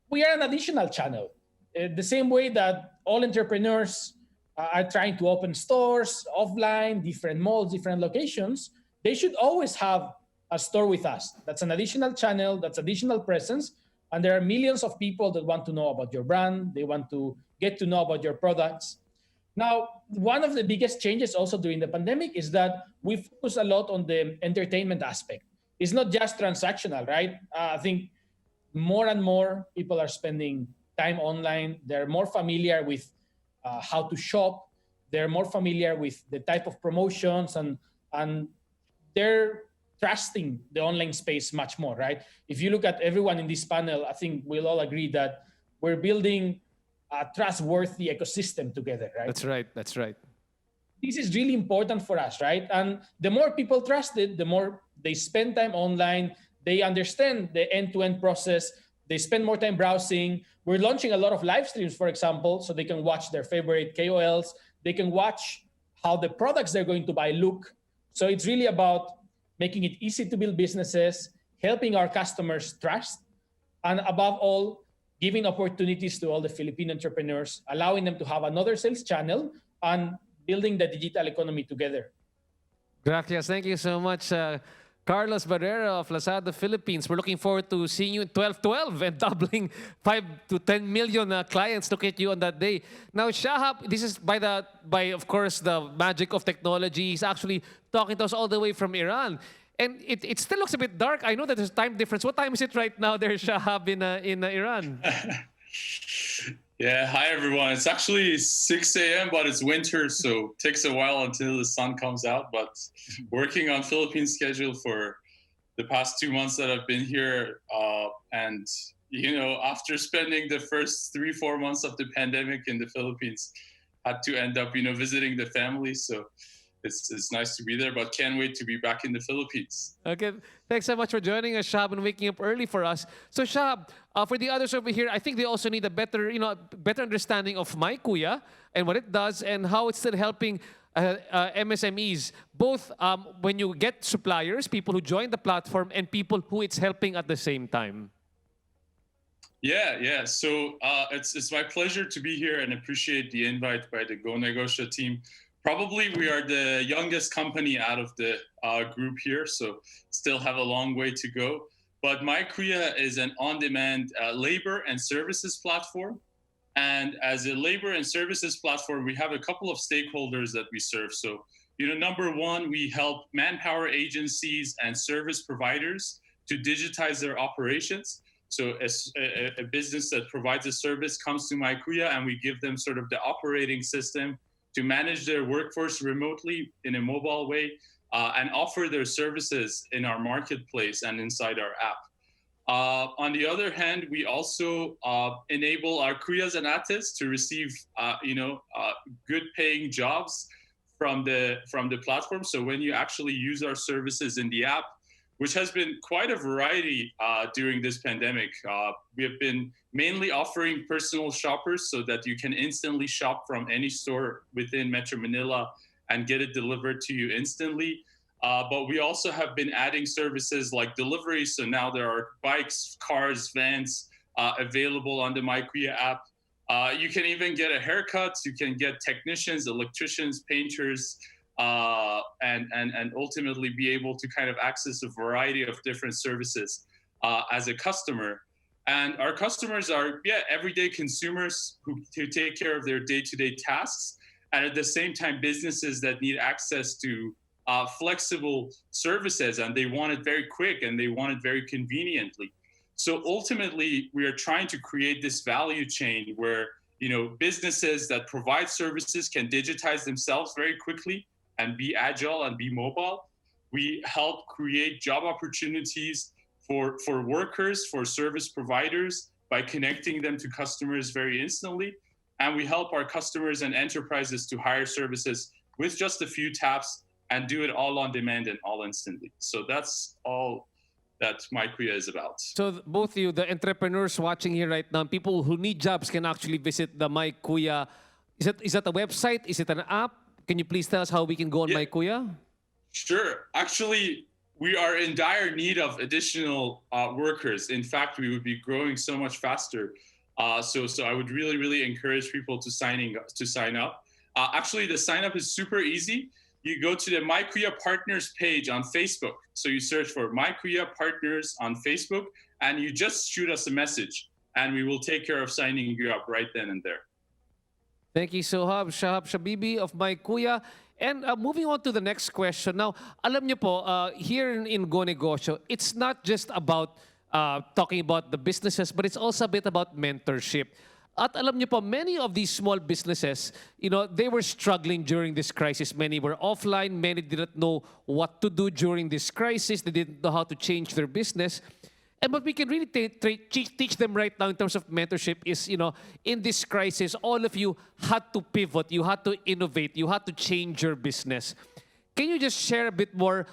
we are an additional channel. The same way that all entrepreneurs are trying to open stores offline, different malls, different locations, they should always have a store with us. That's an additional channel, that's additional presence. And there are millions of people that want to know about your brand. They want to get to know about your products. Now, one of the biggest changes also during the pandemic is that we focus a lot on the entertainment aspect. It's not just transactional, right? I think more and more people are spending time online. They're more familiar with how to shop. They're more familiar with the type of promotions and they're trusting the online space much more, right? If you look at everyone in this panel, I think we'll all agree that we're building a trustworthy ecosystem together, right? That's right. That's right. This is really important for us, right? And the more people trust it, the more they spend time online, they understand the end-to-end process, They spend more time browsing. We're launching a lot of live streams, for example, so they can watch their favorite KOLs. They can watch how the products they're going to buy look. So it's really about making it easy to build businesses, helping our customers trust, and above all, giving opportunities to all the Philippine entrepreneurs, allowing them to have another sales channel and building the digital economy together. Gracias. Thank you so much, Carlos Barrera of Lazada Philippines. We're looking forward to seeing you in 12/12 and doubling 5 to 10 million clients look at you on that day. Now, Shahab, this is by of course the magic of technology. He's actually talking to us all the way from Iran. And it still looks a bit dark. I know that there's a time difference. What time is it right now there, Shahab, in Iran? Yeah, hi everyone. It's actually 6 a.m., but it's winter, so it takes a while until the sun comes out. But working on Philippine schedule for the past 2 months that I've been here, and after spending the first 3-4 months of the pandemic in the Philippines, had to end up visiting the family. So it's nice to be there, but can't wait to be back in the Philippines. Okay, thanks so much for joining us, Shahab, and waking up early for us. So, Shahab, for the others over here, I think they also need a better understanding of My Kuya and what it does and how it's still helping MSMEs, both when you get suppliers, people who join the platform, and people who it's helping at the same time. Yeah. So it's my pleasure to be here and appreciate the invite by the Go Negosyo team. Probably we are the youngest company out of the group here, so still have a long way to go. But My Kuya is an on-demand labor and services platform. And as a labor and services platform, we have a couple of stakeholders that we serve. So, number one, we help manpower agencies and service providers to digitize their operations. So as a business that provides a service comes to My Kuya, and we give them sort of the operating system to manage their workforce remotely in a mobile way and offer their services in our marketplace and inside our app. On the other hand, we also enable our Kuyas and Ates to receive, good paying jobs from the platform. So when you actually use our services in the app, which has been quite a variety during this pandemic. We have been mainly offering personal shoppers so that you can instantly shop from any store within Metro Manila and get it delivered to you instantly. But we also have been adding services like delivery. So now there are bikes, cars, vans available on the My Kuya app. You can even get a haircut. You can get technicians, electricians, painters, and ultimately be able to kind of access a variety of different services as a customer. And our customers are, everyday consumers who take care of their day-to-day tasks, and at the same time, businesses that need access to flexible services, and they want it very quick and they want it very conveniently. So ultimately, we are trying to create this value chain where businesses that provide services can digitize themselves very quickly and be agile and be mobile. We help create job opportunities for workers, for service providers by connecting them to customers very instantly. And we help our customers and enterprises to hire services with just a few taps and do it all on demand and all instantly. So that's all that My Kuya is about. So both of you, the entrepreneurs watching here right now, people who need jobs can actually visit the My Kuya. Is that a website? Is it an app? Can you please tell us how we can go on My Kuya? Sure. Actually, we are in dire need of additional workers. In fact, we would be growing so much faster. So I would really, really encourage people to sign up. Actually, the sign up is super easy. You go to the My Kuya Partners page on Facebook. So you search for My Kuya Partners on Facebook, and you just shoot us a message, and we will take care of signing you up right then and there. Thank you, Shahab Shabibi of My Kuya. And moving on to the next question. Now, alam niyo po, here in Go Negosyo, it's not just about talking about the businesses, but it's also a bit about mentorship. At alam niyo po, many of these small businesses, they were struggling during this crisis. Many were offline. Many didn't know what to do during this crisis. They didn't know how to change their business. And what we can really teach them right now in terms of mentorship is, in this crisis, all of you had to pivot. You had to innovate. You had to change your business. Can you just share a bit more,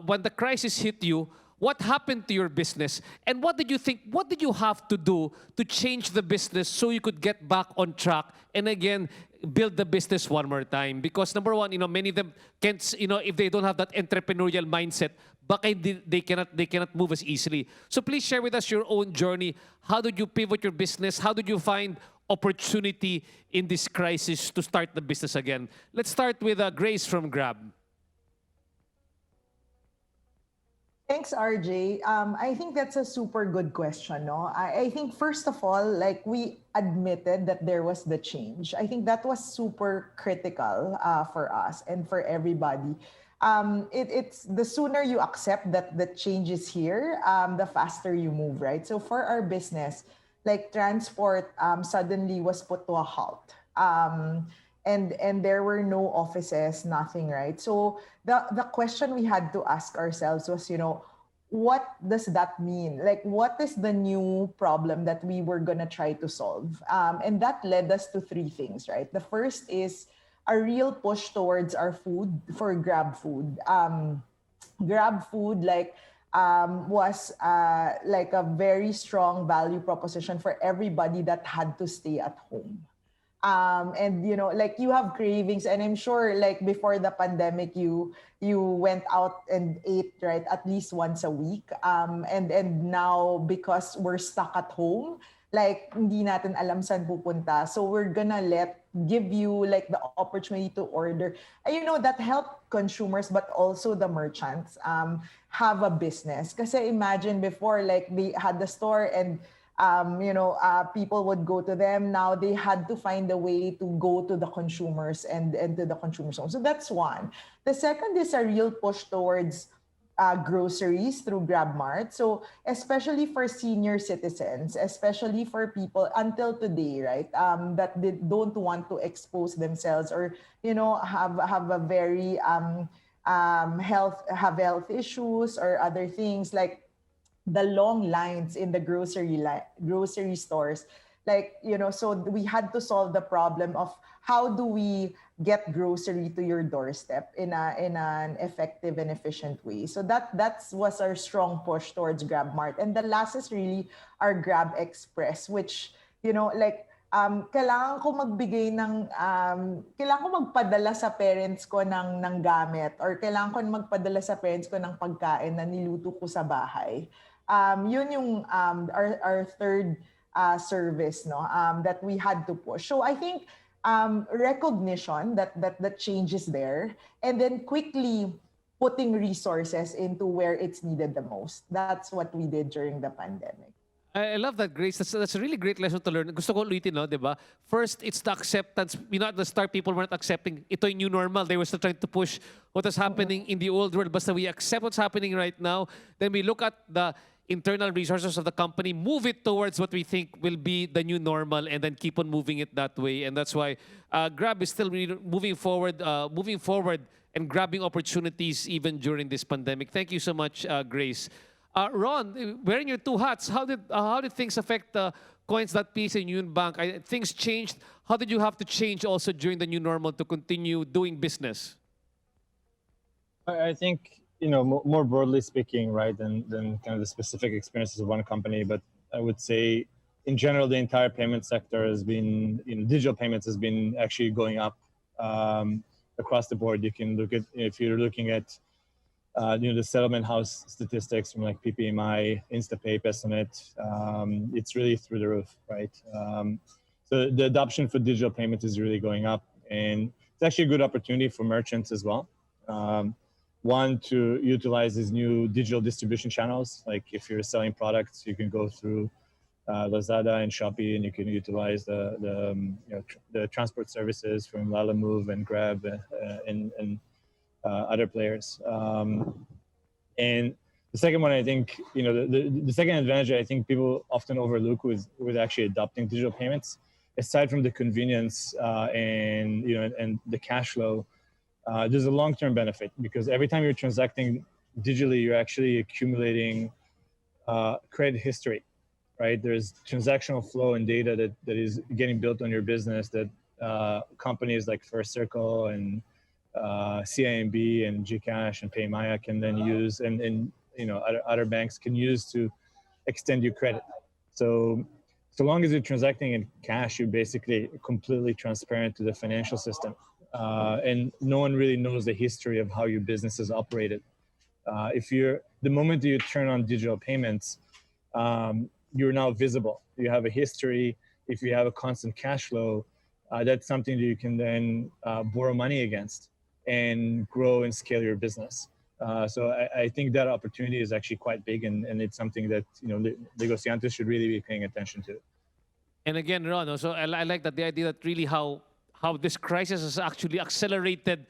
when the crisis hit you, What happened to your business? And what did you think, what did you have to do to change the business so you could get back on track and again, build the business one more time? Because number one, many of them can't, if they don't have that entrepreneurial mindset, baka they cannot move as easily. So please share with us your own journey. How did you pivot your business? How did you find opportunity in this crisis to start the business again? Let's start with Grace from Grab. Thanks, RJ. I think that's a super good question. No, I think first of all, like we admitted that there was the change. I think that was super critical for us and for everybody. It's the sooner you accept that the change is here, the faster you move, right? So for our business, like transport suddenly was put to a halt. And there were no offices, nothing, right? So the question we had to ask ourselves was, what does that mean? Like, what is the new problem that we were gonna try to solve? And that led us to three things, right? The first is a real push towards our food for Grab Food. Grab Food, was like a very strong value proposition for everybody that had to stay at home. And you have cravings, and I'm sure like before the pandemic you went out and ate, right, at least once a week, and now because we're stuck at home, like hindi natin alam saan pupunta, so we're gonna give you like the opportunity to order, and that help consumers but also the merchants have a business. Kasi imagine before, like they had the store and people would go to them. Now they had to find a way to go to the consumers and to the consumers' home. So that's one. The second is a real push towards groceries through GrabMart. So especially for senior citizens, especially for people until today, right, that they don't want to expose themselves or have a very health issues or other things, like the long lines in the grocery stores, so we had to solve the problem of how do we get grocery to your doorstep in an effective and efficient way. So that was our strong push towards GrabMart. And the last is really our Grab Express, which kailangan ko magbigay ng kailangan ko magpadala sa parents ko ng gamit, or kailangan ko magpadala sa parents ko ng pagkain na niluto ko sa bahay. Yun yung our third service, that we had to push. So I think recognition that the change is there, and then quickly putting resources into where it's needed the most. That's what we did during the pandemic. I love that, Grace. That's a really great lesson to learn. Gusto ko ulitin, no, di ba? First, it's the acceptance. At the start, people weren't accepting ito yung new normal. They were still trying to push what is happening in the old world. Basta we accept what's happening right now, then we look at the internal resources of the company, move it towards what we think will be the new normal, and then keep on moving it that way. And that's why Grab is still really moving forward and grabbing opportunities even during this pandemic. Thank you so much, Grace. Ron, wearing your two hats, how did things affect Coins.ph and Union Bank? Things changed. How did you have to change also during the new normal to continue doing business? I think, more broadly speaking, right, than kind of the specific experiences of one company, but I would say in general, the entire payment sector has been, digital payments has been actually going up across the board. You can look at, if you're looking at, the settlement house statistics from like PPMI, InstaPay, Pessonet, it's really through the roof, right? So the adoption for digital payments is really going up, and it's actually a good opportunity for merchants as well. One, to utilize these new digital distribution channels. Like if you're selling products, you can go through Lazada and Shopee, and you can utilize the transport services from Lalamove and Grab and other players. And the second one, I think, the second advantage I think people often overlook with actually adopting digital payments, aside from the convenience and the cash flow, there's a long-term benefit, because every time you're transacting digitally, you're actually accumulating credit history, right? There's transactional flow and data that is getting built on your business that companies like First Circle and CIMB and GCash and PayMaya can then use and other banks can use to extend you credit. So long as you're transacting in cash, you're basically completely transparent to the financial system, and no one really knows the history of how your business is operated. The moment you turn on digital payments, you're now visible. You have a history. If you have a constant cash flow, that's something that you can then borrow money against and grow and scale your business. So I think that opportunity is actually quite big, and it's something that Negociantes should really be paying attention to. And again, Ron, so I like that the idea that really how this crisis has actually accelerated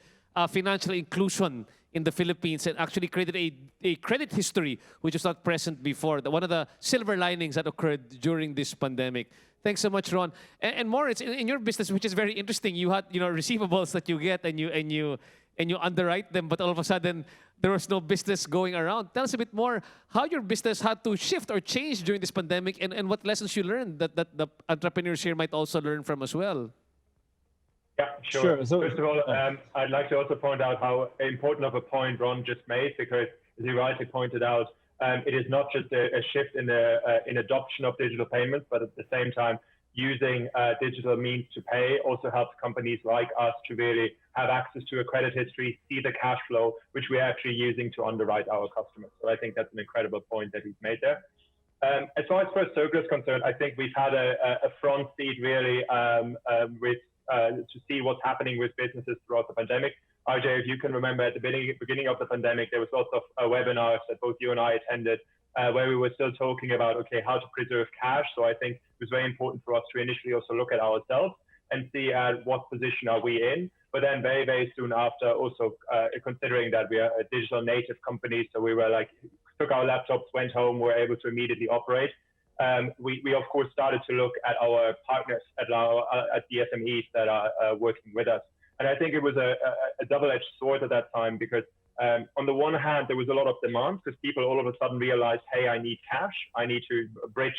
financial inclusion in the Philippines and actually created a credit history which was not present before. One of the silver linings that occurred during this pandemic. Thanks so much, Ron. And Moritz, in your business, which is very interesting, you had receivables that you get and you underwrite them, but all of a sudden there was no business going around. Tell us a bit more how your business had to shift or change during this pandemic, and what lessons you learned that the entrepreneurs here might also learn from as well. Yeah, sure. So, first of all, I'd like to also point out how important of a point Ron just made, because as he rightly pointed out, it is not just a shift in adoption of digital payments, but at the same time, using digital means to pay also helps companies like us to really have access to a credit history, see the cash flow, which we're actually using to underwrite our customers. So I think that's an incredible point that he's made there. As far as First Circle is concerned, I think we've had a front seat really to see what's happening with businesses throughout the pandemic. RJ, if you can remember at the beginning of the pandemic, there was lots of webinars that both you and I attended where we were still talking about, okay, how to preserve cash. So I think it was very important for us to initially also look at ourselves and see what position are we in. But then very, very soon after, also considering that we are a digital native company, so we were took our laptops, went home, were able to immediately operate. We of course started to look at our partners, at the SMEs that are working with us. And I think it was a double-edged sword at that time, because on the one hand, there was a lot of demand because people all of a sudden realized, hey, I need cash. I need to bridge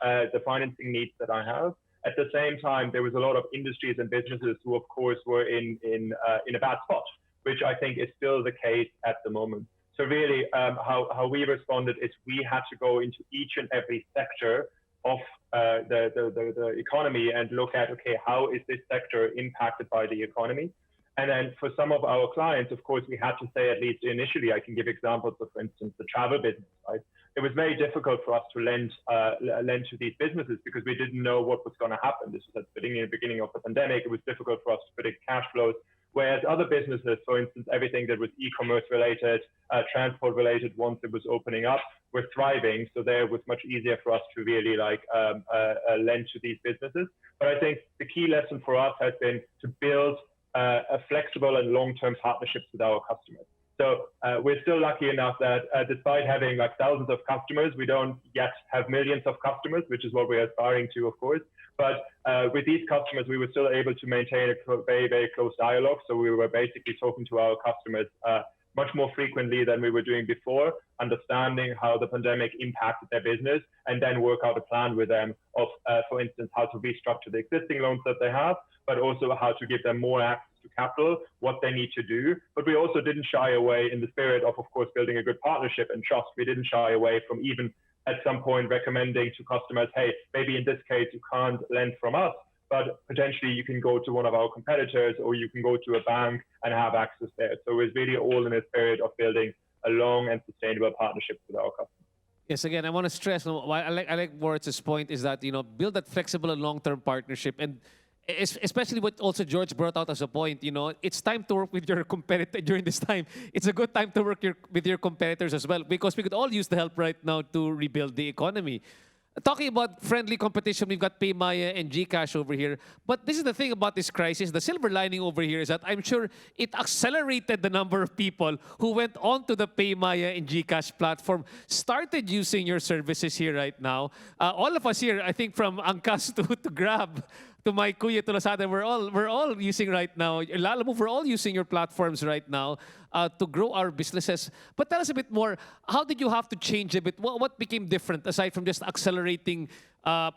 the financing needs that I have. At the same time, there was a lot of industries and businesses who, of course, were in a bad spot, which I think is still the case at the moment. So really, how we responded is we had to go into each and every sector of the economy and look at, okay, how is this sector impacted by the economy? And then for some of our clients, of course, we had to say, at least initially, I can give examples of, for instance, the travel business, right? It was very difficult for us to lend to these businesses because we didn't know what was going to happen. This was at the beginning of the pandemic. It was difficult for us to predict cash flows. Whereas other businesses, for instance, everything that was e-commerce related, transport related, once it was opening up, were thriving. So there it was much easier for us to really lend to these businesses. But I think the key lesson for us has been to build a flexible and long-term partnerships with our customers. So we're still lucky enough that despite having thousands of customers, we don't yet have millions of customers, which is what we're aspiring to, of course. But with these customers, we were still able to maintain a very, very close dialogue. So we were basically talking to our customers much more frequently than we were doing before, understanding how the pandemic impacted their business, and then work out a plan with them of, for instance, how to restructure the existing loans that they have, but also how to give them more access to capital, what they need to do. But we also didn't shy away, in the spirit of course, building a good partnership and trust. We didn't shy away from even at some point recommending to customers, hey, maybe in this case, you can't lend from us, but potentially you can go to one of our competitors or you can go to a bank and have access there. So it's really all in the spirit of building a long and sustainable partnership with our customers. Yes, again, I want to stress, I like Moritz's point is that, build that flexible and long-term partnership. And especially what also George brought out as a point, it's time to work with your competitor during this time. It's a good time to work with your competitors as well, because we could all use the help right now to rebuild the economy. Talking about friendly competition, we've got PayMaya and GCash over here. But this is the thing about this crisis. The silver lining over here is that I'm sure it accelerated the number of people who went onto the PayMaya and GCash platform, started using your services here right now. All of us here, I think from Angkas to Grab, to my Kuya to Lazada, we're all using right now. Lalamove, we're all using your platforms right now to grow our businesses. But tell us a bit more. How did you have to change a bit? What became different aside from just accelerating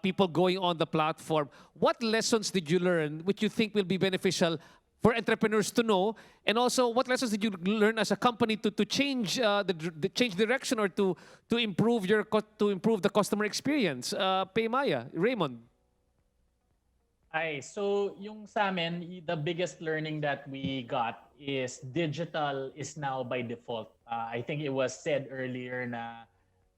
people going on the platform? What lessons did you learn which you think will be beneficial for entrepreneurs to know? And also, what lessons did you learn as a company to change the change direction or to improve the customer experience? Paymaya, Raymond. So yung sa amin, the biggest learning that we got is digital is now by default. I think it was said earlier na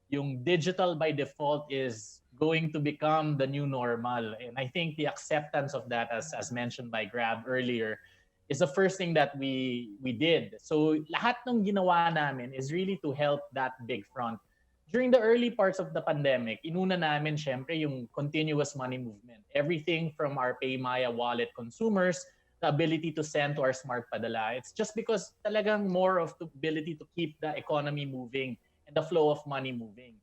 yung digital by default is going to become the new normal. And I think the acceptance of that, as mentioned by Grab earlier, is the first thing that we did. So lahat ng ginawa namin is really to help that big front. During the early parts of the pandemic, inuna namin syempre yung continuous money movement. Everything from our Paymaya wallet consumers, the ability to send to our Smart Padala. It's just because talagang more of the ability to keep the economy moving and the flow of money moving.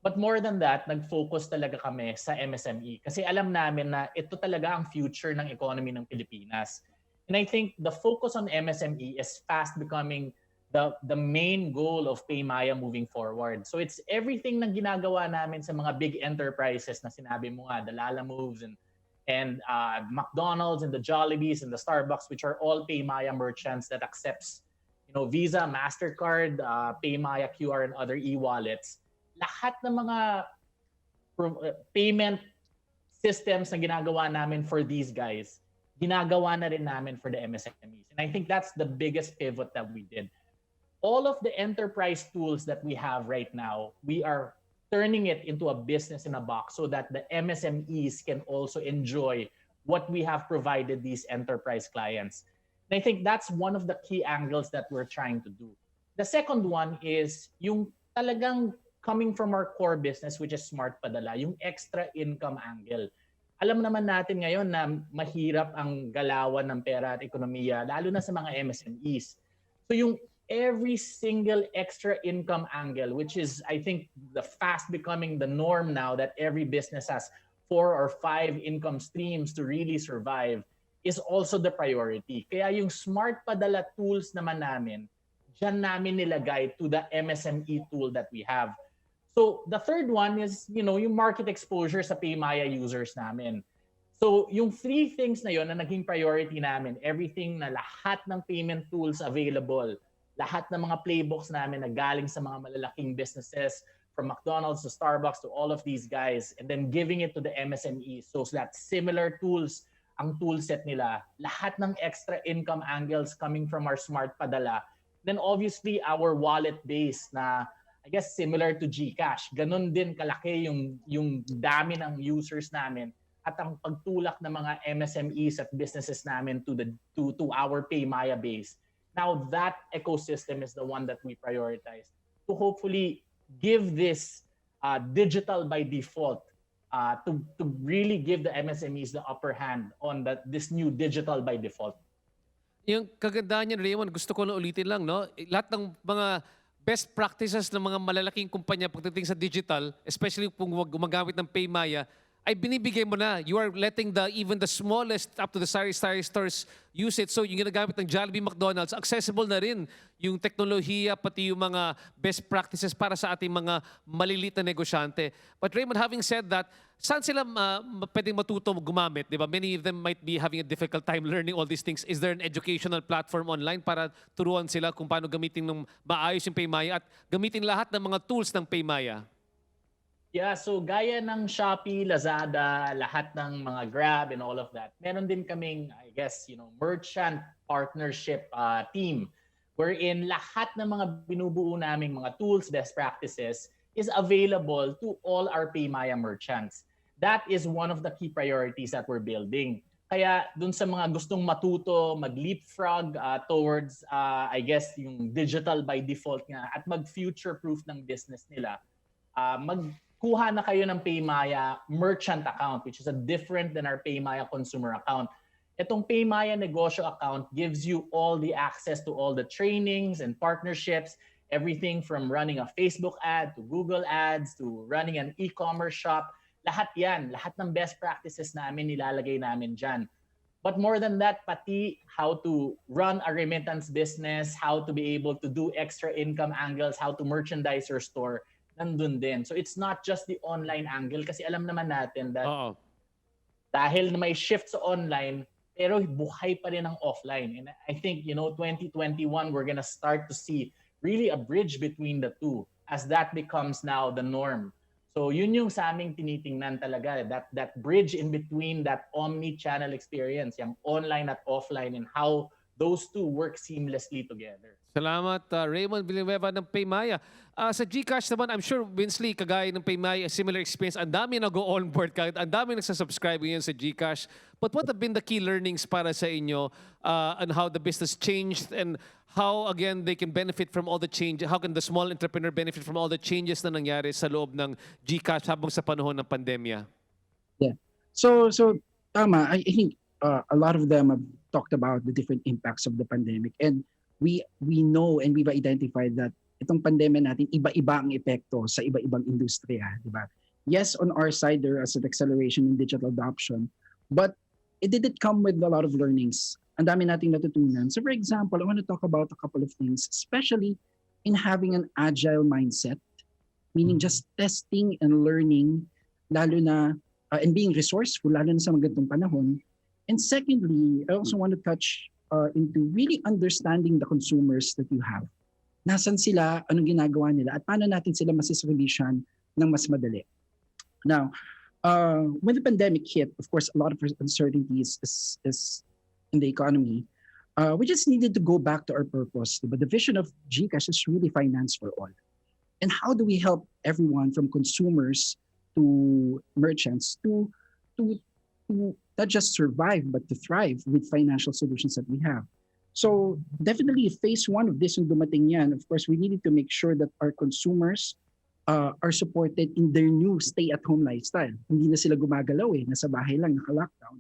But more than that, nag-focus talaga kami sa MSME kasi alam namin na ito talaga ang future ng economy ng Pilipinas. And I think the focus on MSME is fast becoming the main goal of Paymaya moving forward. So it's everything na ginagawa namin sa mga big enterprises na sinabi mo nga, the Lalamoves and McDonald's and the Jollibees and the Starbucks, which are all Paymaya merchants that accepts, Visa, MasterCard, Paymaya QR and other e-wallets. Lahat ng mga payment systems na ginagawa namin for these guys, ginagawa na rin namin for the MSMEs. And I think that's the biggest pivot that we did. All of the enterprise tools that we have right now, we are turning it into a business in a box so that the MSMEs can also enjoy what we have provided these enterprise clients. And I think that's one of the key angles that we're trying to do. The second one is yung talagang coming from our core business, which is Smart Padala, yung extra income angle. Alam naman natin ngayon na mahirap ang galawan ng pera at ekonomiya, lalo na sa mga MSMEs. So yung every single extra income angle, which is, I think, the fast becoming the norm now that every business has 4 or 5 income streams to really survive, is also the priority. Kaya yung Smart Padala tools naman namin, dyan namin nilagay to the MSME tool that we have. So the third one is, yung market exposure sa Paymaya users namin. So yung 3 things na yon na naging priority namin, everything na lahat ng payment tools available, lahat ng mga playbooks namin na galing sa mga malalaking businesses, from McDonald's to Starbucks to all of these guys, and then giving it to the MSME so that similar tools ang toolset nila, lahat ng extra income angles coming from our Smart Padala. Then obviously our wallet base na I guess similar to GCash. Ganon din kalaki yung dami ng users namin at ang pagtulak ng mga MSMEs at businesses namin to our Paymaya base. Now that ecosystem is the one that we prioritize to hopefully give this digital by default to really give the MSMEs the upper hand on this new digital by default. Yung kagandahan niyan, Raymond, gusto ko na ulitin lang, no? Lahat ng mga best practices ng mga malalaking kumpanya pagdating sa digital, especially kung gumagamit ng Paymaya, ay binibigay mo na. You are letting even the smallest up to the sari-sari stores use it. So yung ginagamit ng Jollibee, McDonald's, accessible na rin yung teknolohiya, pati yung mga best practices para sa ating mga maliliit na negosyante. But Raymond, having said that, saan sila pwedeng matuto gumamit? Diba? Many of them might be having a difficult time learning all these things. Is there an educational platform online para turuan sila kung paano gamitin ng maayos yung Paymaya at gamitin lahat ng mga tools ng Paymaya? Yeah, so gaya ng Shopee, Lazada, lahat ng mga Grab and all of that, meron din kaming, I guess, merchant partnership team wherein lahat ng mga binubuo naming mga tools, best practices is available to all our Paymaya merchants. That is one of the key priorities that we're building. Kaya dun sa mga gustong matuto, mag-leapfrog towards, I guess, yung digital by default nga at mag-future-proof ng business nila, kuha na kayo ng Paymaya merchant account, which is different than our Paymaya consumer account. Itong Paymaya negosyo account gives you all the access to all the trainings and partnerships, everything from running a Facebook ad to Google ads to running an e-commerce shop. Lahat yan, lahat ng best practices namin nilalagay namin dyan. But more than that, pati how to run a remittance business, how to be able to do extra income angles, how to merchandise your store, nandun din. So it's not just the online angle kasi alam naman natin that dahil na may shift sa online, pero buhay pa rin ang offline. And I think, 2021, we're gonna start to see really a bridge between the two as that becomes now the norm. So yun yung sa aming tinitingnan talaga, that bridge in between that omni-channel experience, yung online at offline, and how those two work seamlessly together. Salamat, Raymond Villanueva ng Paymaya. Sa GCash naman, I'm sure, Winsley, kagaya ng Paymaya, similar experience. Ang dami nag-on board ka, ang dami nagsasubscribe ngayon sa GCash. But what have been the key learnings para sa inyo on how the business changed and how, again, they can benefit from all the change? How can the small entrepreneur benefit from all the changes na nangyari sa loob ng GCash habang sa panahon ng pandemya? Yeah. So tama. I think a lot of them have talked about the different impacts of the pandemic, and we know and we've identified that itong pandemya natin, iba-iba ang epekto sa iba-ibang industriya, di ba? Yes, on our side, there is an acceleration in digital adoption, but it didn't come with a lot of learnings. Ang dami nating natutunan. So for example, I want to talk about a couple of things, especially in having an agile mindset, meaning just testing and learning, lalo na, and being resourceful, lalo na sa mga ganitong panahon. And secondly, I also want to touch into really understanding the consumers that you have. Nasaan sila, anong ginagawa nila, at paano natin sila masiservisyan ng mas madali. Now, when the pandemic hit, of course, a lot of uncertainties is in the economy. We just needed to go back to our purpose. But the vision of GCash is really finance for all. And how do we help everyone from consumers to merchants to not just survive, but to thrive with financial solutions that we have? So definitely phase one of this yung dumating yan. Of course, we needed to make sure that our consumers are supported in their new stay-at-home lifestyle. Hindi na sila gumagalaw nasa bahay lang, naka-lockdown.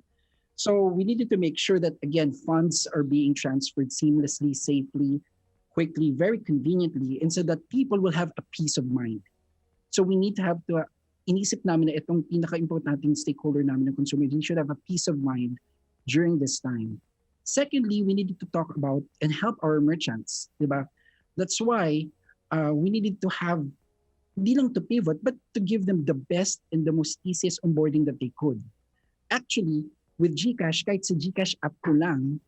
So we needed to make sure that, again, funds are being transferred seamlessly, safely, quickly, very conveniently, and so that people will have a peace of mind. So we need to have to, inisip namin na itong pinaka-importanting stakeholder namin ng consumer, they should have a peace of mind during this time. Secondly, we needed to talk about and help our merchants, diba? That's why we needed to have, hindi lang to pivot, but to give them the best and the most easiest onboarding that they could. Actually, with GCash, kahit sa GCash app ko lang,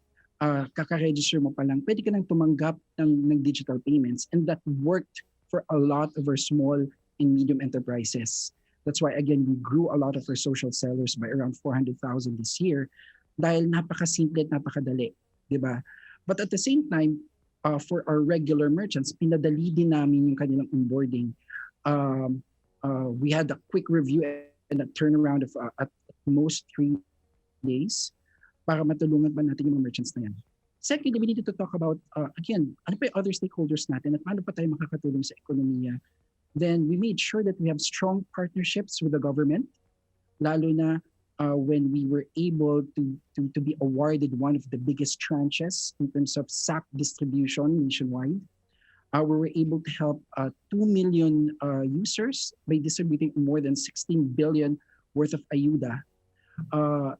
kaka-register mo pa lang, pwede ka nang tumanggap ng digital payments, and that worked for a lot of our small and medium enterprises. That's why, again, we grew a lot of our social sellers by around 400,000 this year dahil napaka-simple at napakadali, di ba? But at the same time, for our regular merchants, pinadali din namin yung kanilang onboarding. We had a quick review and a turnaround of at most 3 days para matulungan pa natin yung mga merchants na yan. Secondly, we needed to talk about, again, ano pa yung other stakeholders natin at paano pa tayo makakatulong sa ekonomiya. Then we made sure that we have strong partnerships with the government, lalo na when we were able to be awarded one of the biggest tranches in terms of SAP distribution nationwide. We were able to help 2 million users by distributing more than 16 billion worth of ayuda.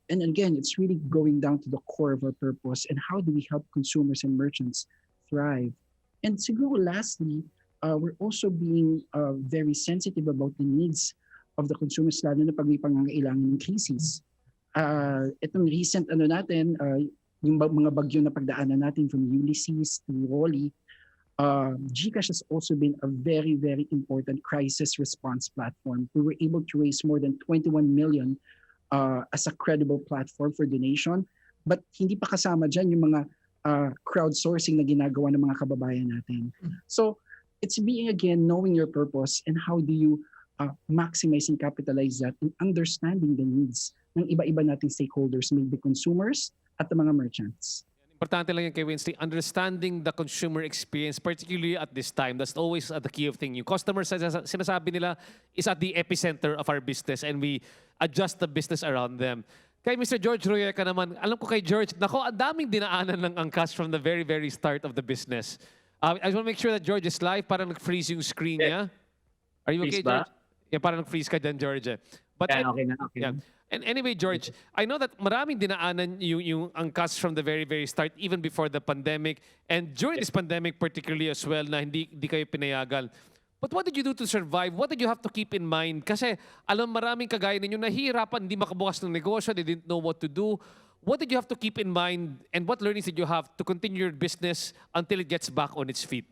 And again, it's really going down to the core of our purpose and how do we help consumers and merchants thrive. And siguro lastly, we're also being very sensitive about the needs of the consumers, lalo na pag may pangangailangan ng crisis. Itong recent natin, yung mga bagyo na pagdaanan natin from Ulysses to Rolly, GCash has also been a very, very important crisis response platform. We were able to raise more than 21 million as a credible platform for donation. But hindi pa kasama dyan yung mga crowdsourcing na ginagawa ng mga kababayan natin. So it's being, again, knowing your purpose and how do you maximize and capitalize that and understanding the needs ng iba-iba nating stakeholders, maybe consumers at the mga merchants. Importante lang yan kay Winsley, understanding the consumer experience, particularly at this time. That's always the key of thing. Yung customers, sinasabi nila, is at the epicenter of our business and we adjust the business around them. Kay Mr. George Royeca naman, alam ko kay George, nako, ang daming dinaanan ng angkas from the very, very start of the business. I just want to make sure that George is live, parang nag-freeze yung screen niya. Are you okay, George? Yeah, parang nag-freeze ka dyan, George. But okay na. Yeah. And anyway, George, I know that maraming dinaanan yung angkas from the very, very start, even before the pandemic, and during this pandemic particularly as well, na hindi kayo pinayagan. But what did you do to survive? What did you have to keep in mind? Kasi alam maraming kagaya ninyo nahihirapan, hindi makabukas ng negosyo, they didn't know what to do. what did you have to keep in mind and what learnings did you have to continue your business until it gets back on its feet?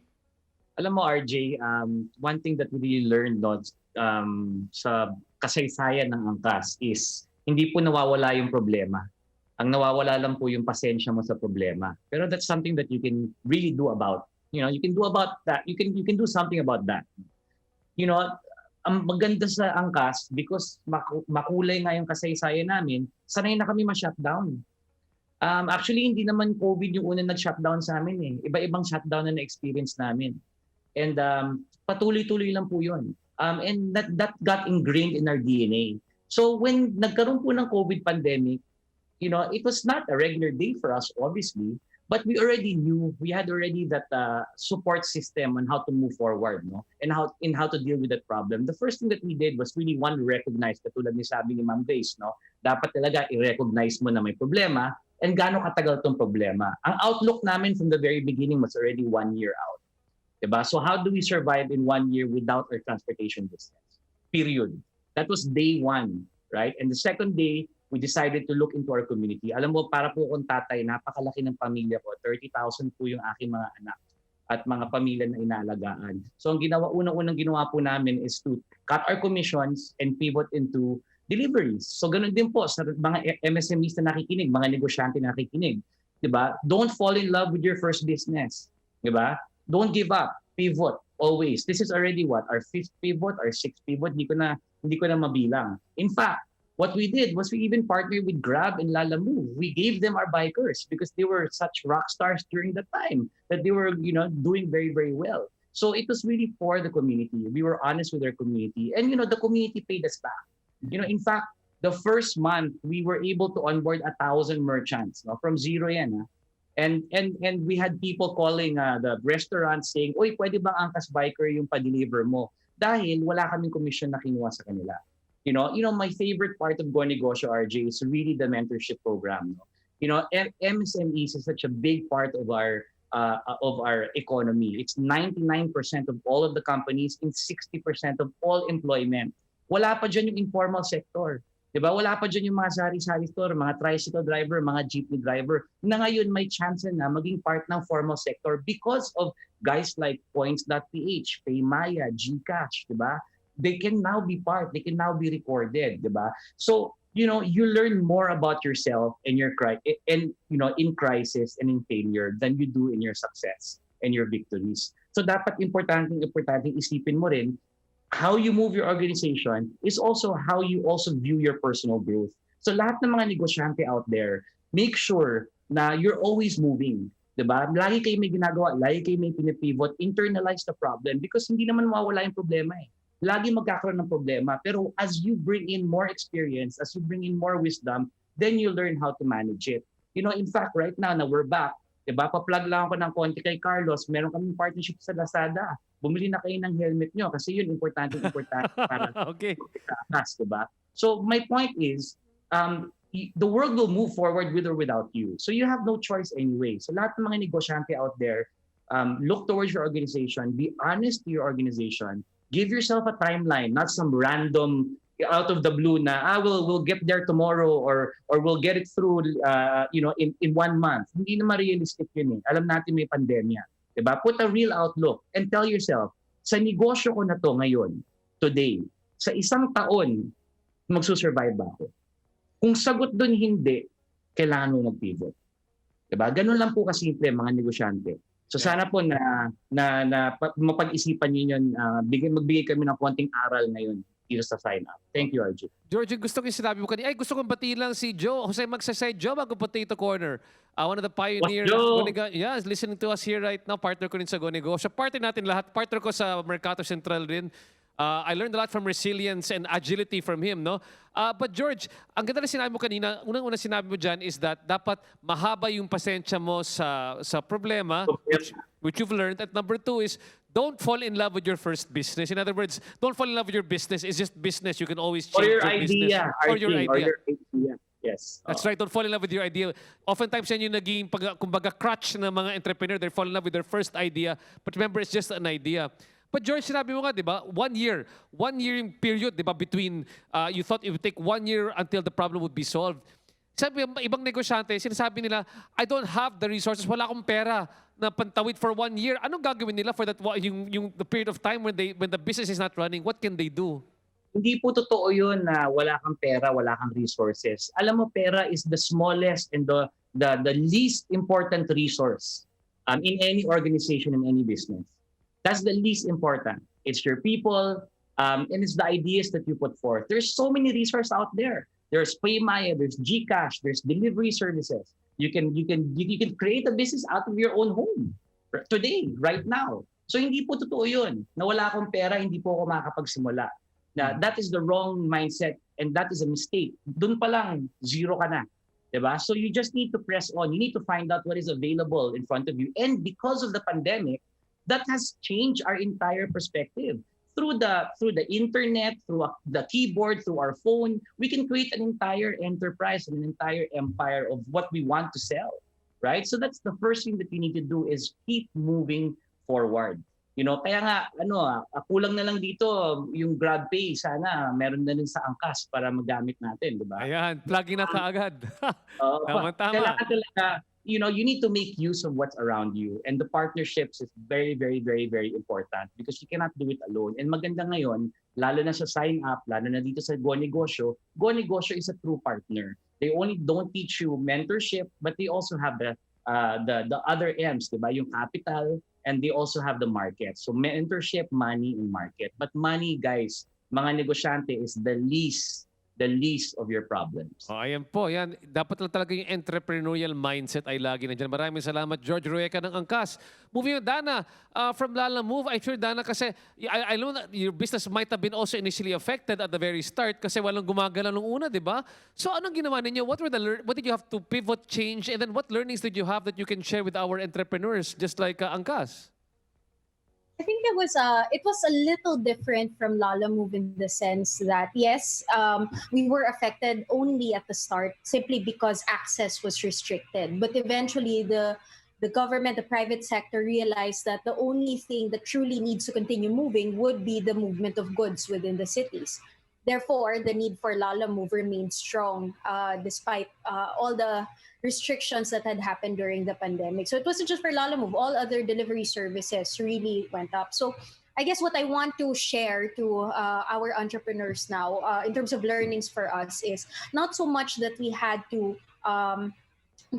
Alam mo, RJ, one thing that we really learned no, sa kasaysayan ng angkas is hindi po nawawala yung problema. Ang nawawala lang po yung pasensya mo sa problema. Pero that's something that you can really do about. You know, you can do about that. You can do something about that. You know, ang maganda sa angkas because makulay nga yung kasaysayan namin, sanay na kami ma-shutdown. Actually, hindi naman COVID yung unang nag-shutdown sa amin eh. Iba-ibang shutdown na na-experience namin. And patuloy-tuloy lang po yun. And that got ingrained in our DNA. So when nagkaroon po ng COVID pandemic, you know, it was not a regular day for us, obviously, but we already knew, we had already that support system on how to move forward, no? And how to deal with that problem. The first thing that we did was really recognize, katulad ni sabi ni Ma'am Grace, no? Dapat talaga i-recognize mo na may problema and gaano katagal tong problema. Ang outlook namin from the very beginning was already 1 year out. Diba? So how do we survive in 1 year without our transportation business? Period. That was day 1, right? And the second day, we decided to look into our community. Alam mo, para po akong tatay, napakalaki ng pamilya ko. 30,000 po yung aking mga anak at mga pamilya na inaalagaan. So ang unang-unang ginawa po namin is to cut our commissions and pivot into deliveries. So ganun din po sa mga MSMEs na nakikinig, mga negosyante na nakikinig. Diba? Don't fall in love with your first business. Diba? Don't give up. Pivot always. This is already what? Our 5th pivot, our 6th pivot. Hindi ko na mabilang. In fact, what we did was we even partnered with Grab and Lalamove. We gave them our bikers because they were such rock stars during that time that they were, you know, doing very, very well. So it was really for the community. We were honest with our community, and you know, the community paid us back. You know, in fact, the first month we were able to onboard 1,000 merchants, no, from zero yan. Ha? And we had people calling the restaurants saying, "Oy, pwede bang Angkas Biker yung pa-deliver mo?" Dahil wala kaming commission na kinuha sa kanila. You know, my favorite part of Go Negosyo, RJ, is really the mentorship program. No? You know, MSMEs is such a big part of our economy. It's 99% of all of the companies and 60% of all employment. Wala pa dyan yung informal sector. Diba? Wala pa dyan yung mga sari-sari store, mga tricycle driver, mga jeepney driver, na ngayon may chance na maging part ng formal sector because of guys like Points.ph, Paymaya, GCash, diba? They can now be part, they can now be recorded, diba? So, you know, you learn more about yourself and you know, in crisis and in failure than you do in your success and your victories. So dapat importante isipin mo rin how you move your organization is also how you also view your personal growth. So lahat ng mga negosyante out there, make sure na you're always moving. Diba? Lagi kayo may ginagawa, lagi kayo may pinipivot, internalize the problem because hindi naman mawawala yung problema eh. Lagi magkakaroon ng problema. Pero as you bring in more experience, as you bring in more wisdom, then you learn how to manage it. You know, in fact, right now na we're back, diba? Pa-plug lang ako ng konti kay Carlos. Meron kaming partnership sa Lazada. Bumili na kayo ng helmet nyo kasi yun importante para okay. Us, diba? So my point is, the world will move forward with or without you. So you have no choice anyway. So lahat ng mga negosyante out there, look towards your organization, be honest to your organization, give yourself a timeline, not some random out of the blue na we'll get there tomorrow or we'll get it through you know in 1 month. Hindi naman realistic yun eh. Alam natin may pandemya. Diba? Put a real outlook and tell yourself, sa negosyo ko na to ngayon, today, sa isang taon, magsusurvive ba ako? Kung sagot doon hindi, kailangan mo mag-pivot. Diba? Ganun lang po kasimple mga negosyante. So sana po na mapag-isipan niyo yun, magbigay kami ng konting aral ngayon dito sa sign up. Thank you, RJ. George, gusto ko yung sinabi mo kanina. Gusto kong batiin lang si Joe. Jose Magsasay, Joe, bago Potato Corner. One of the pioneers. Yes, listening to us here right now. Partner ko rin sa Go Negosyo. Partner natin lahat. Partner ko sa Mercato Central rin. I learned a lot from resilience and agility from him, no? But George, ang ganda na sinabi mo kanina, unang-unang sinabi mo dyan is that dapat mahaba yung pasensya mo sa problema, which you've learned. At number 2 is, don't fall in love with your first business. In other words, don't fall in love with your business. It's just business. You can always change your business. Or your idea. Yes. That's right. Don't fall in love with your idea. Oftentimes, yan yung naging, kumbaga, crutch ng mga entrepreneur. They fall in love with their first idea. But remember, it's just an idea. But George, sinabi mo nga, di ba, 1 year. 1 year yung period, di ba, between, you thought it would take 1 year until the problem would be solved. sabi yung ibang negosyante, sinasabi nila, I don't have the resources, wala akong pera na pantawid for 1 year. Anong gagawin nila for that yung the period of time when the business is not running? What can they do? Hindi po totoo yun na wala kang pera, wala kang resources. Alam mo, pera is the smallest and the least important resource in any organization, in any business. That's the least important. It's your people, and it's the ideas that you put forth. There's so many resources out there. There's PayMaya, there's GCash, there's delivery services. You can create a business out of your own home today, right now. So hindi po totoo yun. Na wala akong pera, hindi po ako makakapagsimula. That is the wrong mindset and that is a mistake. Doon pa lang, zero ka na. Diba? So you just need to press on. You need to find out what is available in front of you. And because of the pandemic, that has changed our entire perspective. Through the internet, through the keyboard, through our phone, we can create an entire enterprise and an entire empire of what we want to sell, right? So that's the first thing that we need to do is keep moving forward. You know, kaya nga, kulang na lang dito yung GrabPay, sana meron na rin sa angkas para magamit natin, di ba? Ayan, plugin na kaagad. Tama. Kailangan talaga, you know, you need to make use of what's around you. And the partnerships is very, very, very, very important because you cannot do it alone. And maganda ngayon, lalo na sa sign up, lalo na dito sa Go Negosyo is a true partner. They only don't teach you mentorship, but they also have the other M's, diba? Yung capital, and they also have the market. So mentorship, money, and market. But money, guys, mga negosyante is the least of your problems. Ayan po, yan. Dapat lang talaga yung entrepreneurial mindset ay lagi nandiyan. Maraming salamat, George Rueca ng Angkas. Moving on, Dana, from Lala Move, I'm sure, Dana, kasi I know that your business might have been also initially affected at the very start kasi walang gumagala nung una, di ba? So anong ginawa ninyo? What did you have to pivot, change, and then what learnings did you have that you can share with our entrepreneurs, just like Angkas? I think it was a little different from Lala Move in the sense that yes, we were affected only at the start simply because access was restricted. But eventually the government, the private sector realized that the only thing that truly needs to continue moving would be the movement of goods within the cities. Therefore, the need for Lala Move remained strong despite all the restrictions that had happened during the pandemic. So it wasn't just for Lala Move, all other delivery services really went up. So I guess what I want to share to our entrepreneurs now in terms of learnings for us is not so much that we had to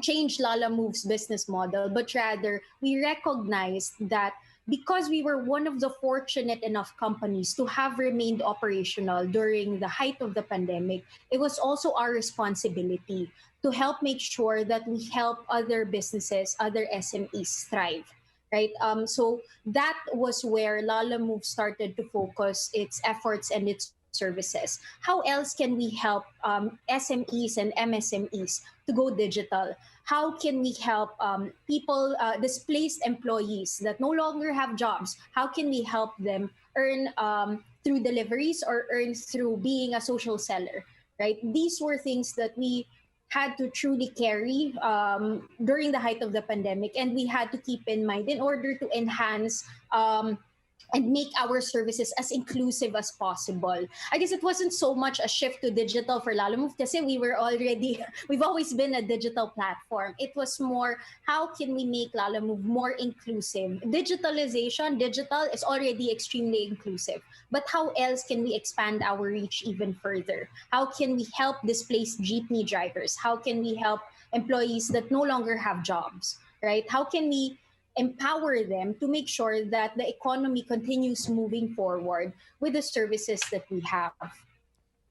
change Lala Move's business model, but rather we recognized that because we were one of the fortunate enough companies to have remained operational during the height of the pandemic, it was also our responsibility to help make sure that we help other businesses, other SMEs thrive, right? So that was where Lala Move started to focus its efforts and its services. How else can we help SMEs and MSMEs to go digital? How can we help people, displaced employees that no longer have jobs? How can we help them earn through deliveries or earn through being a social seller, right? These were things that we had to truly carry during the height of the pandemic, and we had to keep in mind in order to enhance and make our services as inclusive as possible. I guess it wasn't so much a shift to digital for Lala Move kasi we've always been a digital platform. It was more, how can we make Lala Move more inclusive? Digital is already extremely inclusive, but how else can we expand our reach even further? How can we help displaced jeepney drivers? How can we help employees that no longer have jobs, right? How can we empower them to make sure that the economy continues moving forward with the services that we have?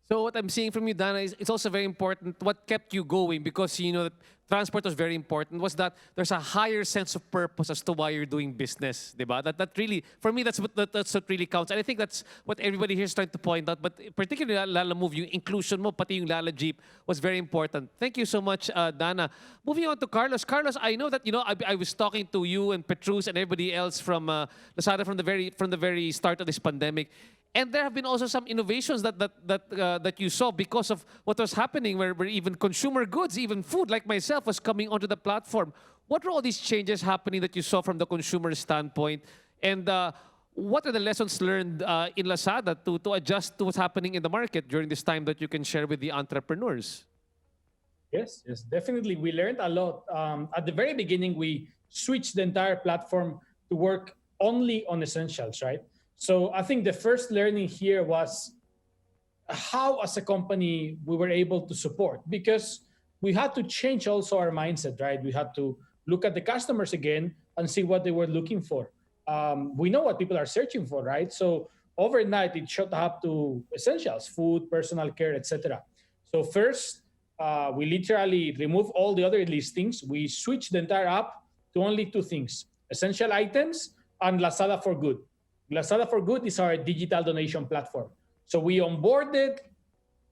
So what I'm seeing from you, Dana, is it's also very important what kept you going, because you know that transport was very important, was that there's a higher sense of purpose as to why you're doing business, diba? That really, for me, that's what really counts. And I think that's what everybody here is trying to point out. But particularly Lala Move, yung inclusion mo, pati yung Lala Jeep was very important. Thank you so much, Dana. Moving on to Carlos. Carlos, I know that, you know, I was talking to you and Petrus and everybody else from Lazada from the very start of this pandemic. And there have been also some innovations that you saw because of what was happening, where even consumer goods, even food, like myself, was coming onto the platform. What were all these changes happening that you saw from the consumer standpoint? And what are the lessons learned in Lazada to adjust to what's happening in the market during this time that you can share with the entrepreneurs? Yes, yes, definitely. We learned a lot. At the very beginning, we switched the entire platform to work only on essentials, right? So I think the first learning here was how, as a company, we were able to support, because we had to change also our mindset, right? We had to look at the customers again and see what they were looking for. We know what people are searching for, right? So overnight, it shot up to essentials, food, personal care, etc. So first, we literally remove all the other listings. We switch the entire app to only two things: essential items and Lazada for Good. Lazada for Good is our digital donation platform. So we onboarded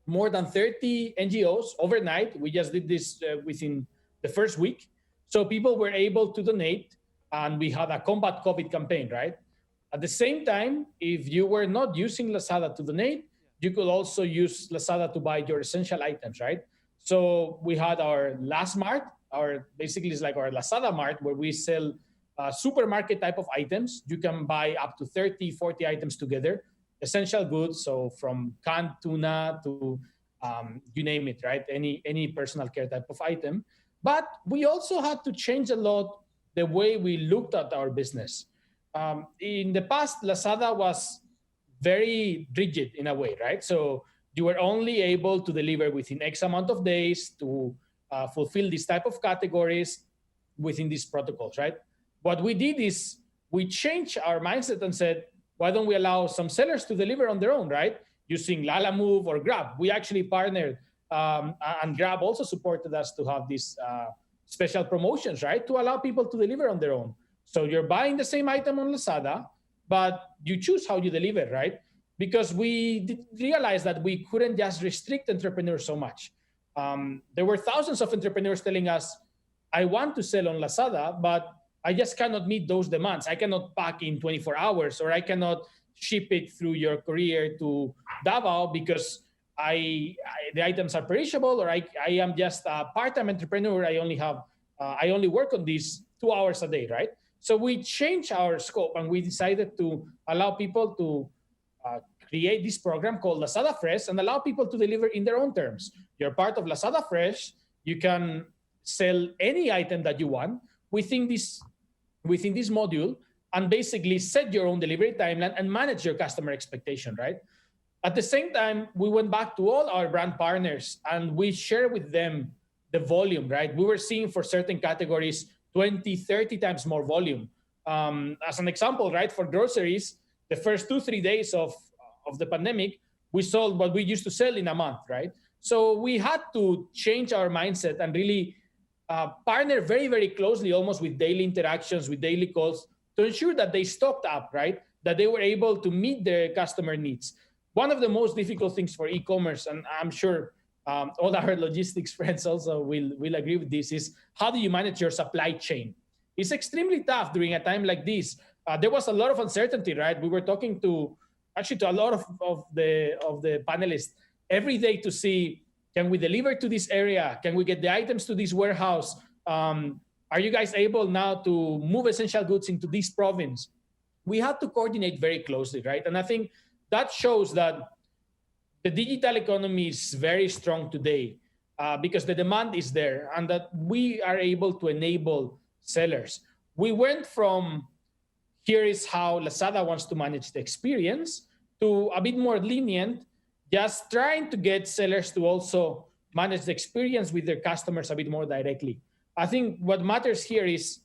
more than 30 NGOs overnight. We just did this within the first week. So people were able to donate, and we had a Combat COVID campaign, right? At the same time, if you were not using Lazada to donate, you could also use Lazada to buy your essential items, right? So we had our Last Mart, our basically it's like our Lazada Mart, where we sell supermarket type of items. You can buy up to 30, 40 items together, essential goods. So from canned tuna to you name it, right? Any personal care type of item. But we also had to change a lot the way we looked at our business. In the past, Lazada was very rigid in a way, right? So you were only able to deliver within X amount of days to fulfill this type of categories within these protocols, right? What we did is we changed our mindset and said, why don't we allow some sellers to deliver on their own, right? Using Lalamove or Grab. We actually partnered, and Grab also supported us to have these special promotions, right? To allow people to deliver on their own. So you're buying the same item on Lazada, but you choose how you deliver, right? Because we realized that we couldn't just restrict entrepreneurs so much. There were thousands of entrepreneurs telling us, I want to sell on Lazada, but I just cannot meet those demands. I cannot pack in 24 hours, or I cannot ship it through your courier to Davao because the items are perishable, or I am just a part-time entrepreneur. I only work on these 2 hours a day, right? So we changed our scope, and we decided to allow people to create this program called Lazada Fresh and allow people to deliver in their own terms. You're part of Lazada Fresh. You can sell any item that you want within this module, and basically set your own delivery timeline and manage your customer expectation, right? At the same time, we went back to all our brand partners and we share with them the volume, right? We were seeing for certain categories 20, 30 times more volume. As an example, right, for groceries, the first 2-3 days of the pandemic, we sold what we used to sell in a month, right? So we had to change our mindset and really partner very, very closely, almost with daily interactions, with daily calls, to ensure that they stocked up, right? That they were able to meet their customer needs. One of the most difficult things for e-commerce, and I'm sure all our logistics friends also will agree with this, is how do you manage your supply chain? It's extremely tough during a time like this. There was a lot of uncertainty, right? We were talking to a lot of the panelists every day to see, can we deliver to this area? Can we get the items to this warehouse? Are you guys able now to move essential goods into this province? We had to coordinate very closely, right? And I think that shows that the digital economy is very strong today because the demand is there, and that we are able to enable sellers. We went from here is how Lazada wants to manage the experience to a bit more lenient, just trying to get sellers to also manage the experience with their customers a bit more directly. I think what matters here is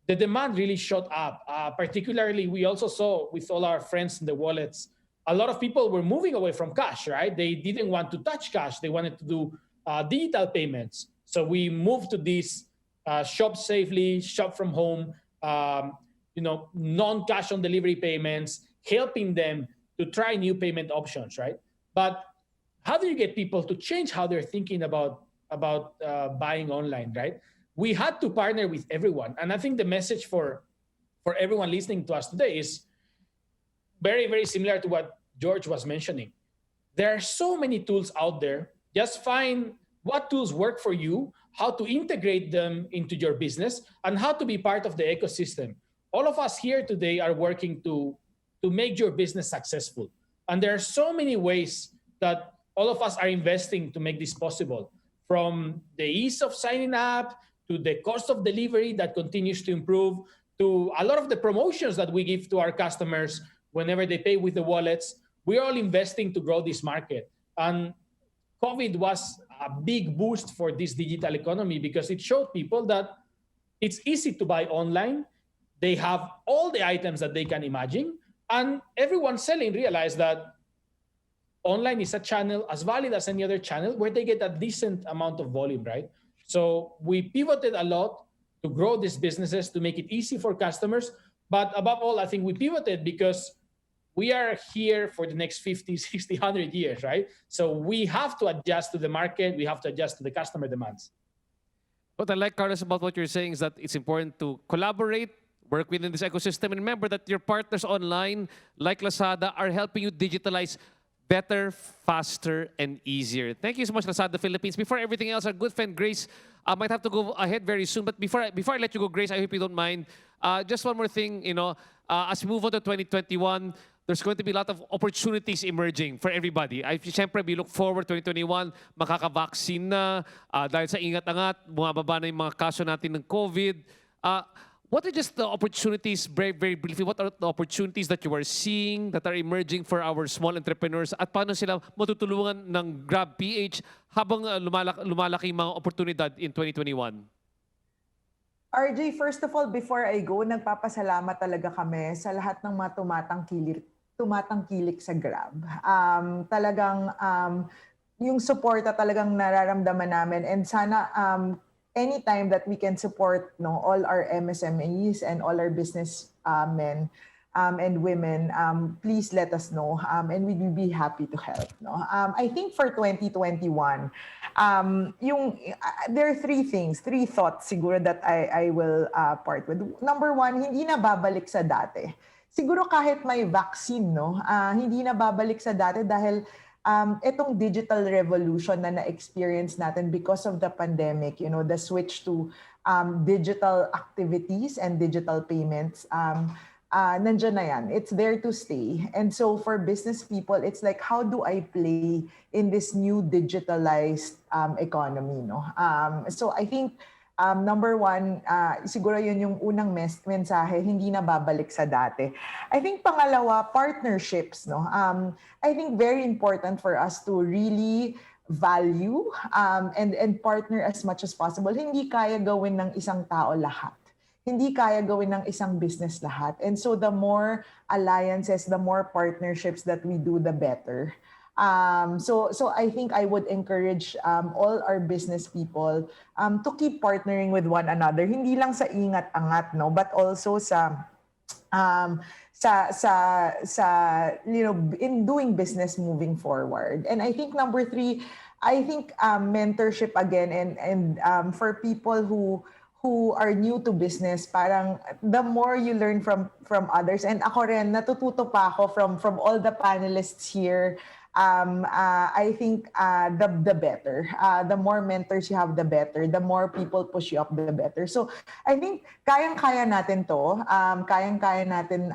the demand really shot up. Particularly, we also saw with all our friends in the wallets, a lot of people were moving away from cash, right? They didn't want to touch cash. They wanted to do digital payments. So we moved to this shop safely, shop from home, non-cash on delivery payments, helping them to try new payment options, right? But how do you get people to change how they're thinking about buying online, right? We had to partner with everyone. And I think the message for everyone listening to us today is very, very similar to what George was mentioning. There are so many tools out there. Just find what tools work for you, how to integrate them into your business, and how to be part of the ecosystem. All of us here today are working to make your business successful. And there are so many ways that all of us are investing to make this possible. from the ease of signing up to the cost of delivery that continues to improve, to a lot of the promotions that we give to our customers whenever they pay with the wallets. We're all investing to grow this market. And COVID was a big boost for this digital economy because it showed people that it's easy to buy online. They have all the items that they can imagine. And everyone selling realized that online is a channel as valid as any other channel where they get a decent amount of volume, right? So we pivoted a lot to grow these businesses, to make it easy for customers. But above all, I think we pivoted because we are here for the next 50, 60, 100 years, right? So we have to adjust to the market. We have to adjust to the customer demands. What I like, Carlos, about what you're saying is that it's important to collaborate, work within this ecosystem, and remember that your partners online, like Lazada, are helping you digitalize better, faster, and easier. Thank you so much, Lazada Philippines. Before everything else, our good friend Grace might have to go ahead very soon. But before I let you go, Grace, I hope you don't mind. Just one more thing, as we move on to 2021, there's going to be a lot of opportunities emerging for everybody. Siyempre, we look forward 2021, makaka-vaccine na, dahil sa ingat-angat, bumababa na yung mga kaso natin ng COVID. What are just the opportunities, very, very briefly, what are the opportunities that you are seeing that are emerging for our small entrepreneurs at paano sila matutulungan ng Grab PH habang lumalaki mga oportunidad in 2021? RJ, first of all, before I go, nagpapasalamat talaga kami sa lahat ng mga tumatangkilik sa Grab. Talagang yung suporta talagang nararamdaman namin, and sana anytime that we can support all our MSMEs and all our business men and women, please let us know, and we will be happy to help. I think for 2021, there are three thoughts siguro that I will part with. Number one, hindi na babalik sa dati. Siguro kahit may vaccine, hindi na babalik sa dati dahil itong digital revolution na na-experience natin because of the pandemic, the switch to digital activities and digital payments, nandiyan na yan. It's there to stay. And so for business people, it's like, how do I play in this new digitalized economy? So I think number one, siguro yun yung unang mensahe, hindi na babalik sa dati. I think pangalawa, partnerships. I think very important for us to really value and partner as much as possible. Hindi kaya gawin ng isang tao lahat. Hindi kaya gawin ng isang business lahat. And so the more alliances, the more partnerships that we do, the better. So I think I would encourage all our business people to keep partnering with one another. Hindi lang sa ingat-angat, but also in doing business moving forward. And I think number three, I think mentorship again, and for people who are new to business, parang the more you learn from others, and ako rin, natututo pa ako from all the panelists here. I think the better. The more mentors you have, the better. The more people push you up, the better. So I think kayang-kaya natin to. Kayang-kaya natin,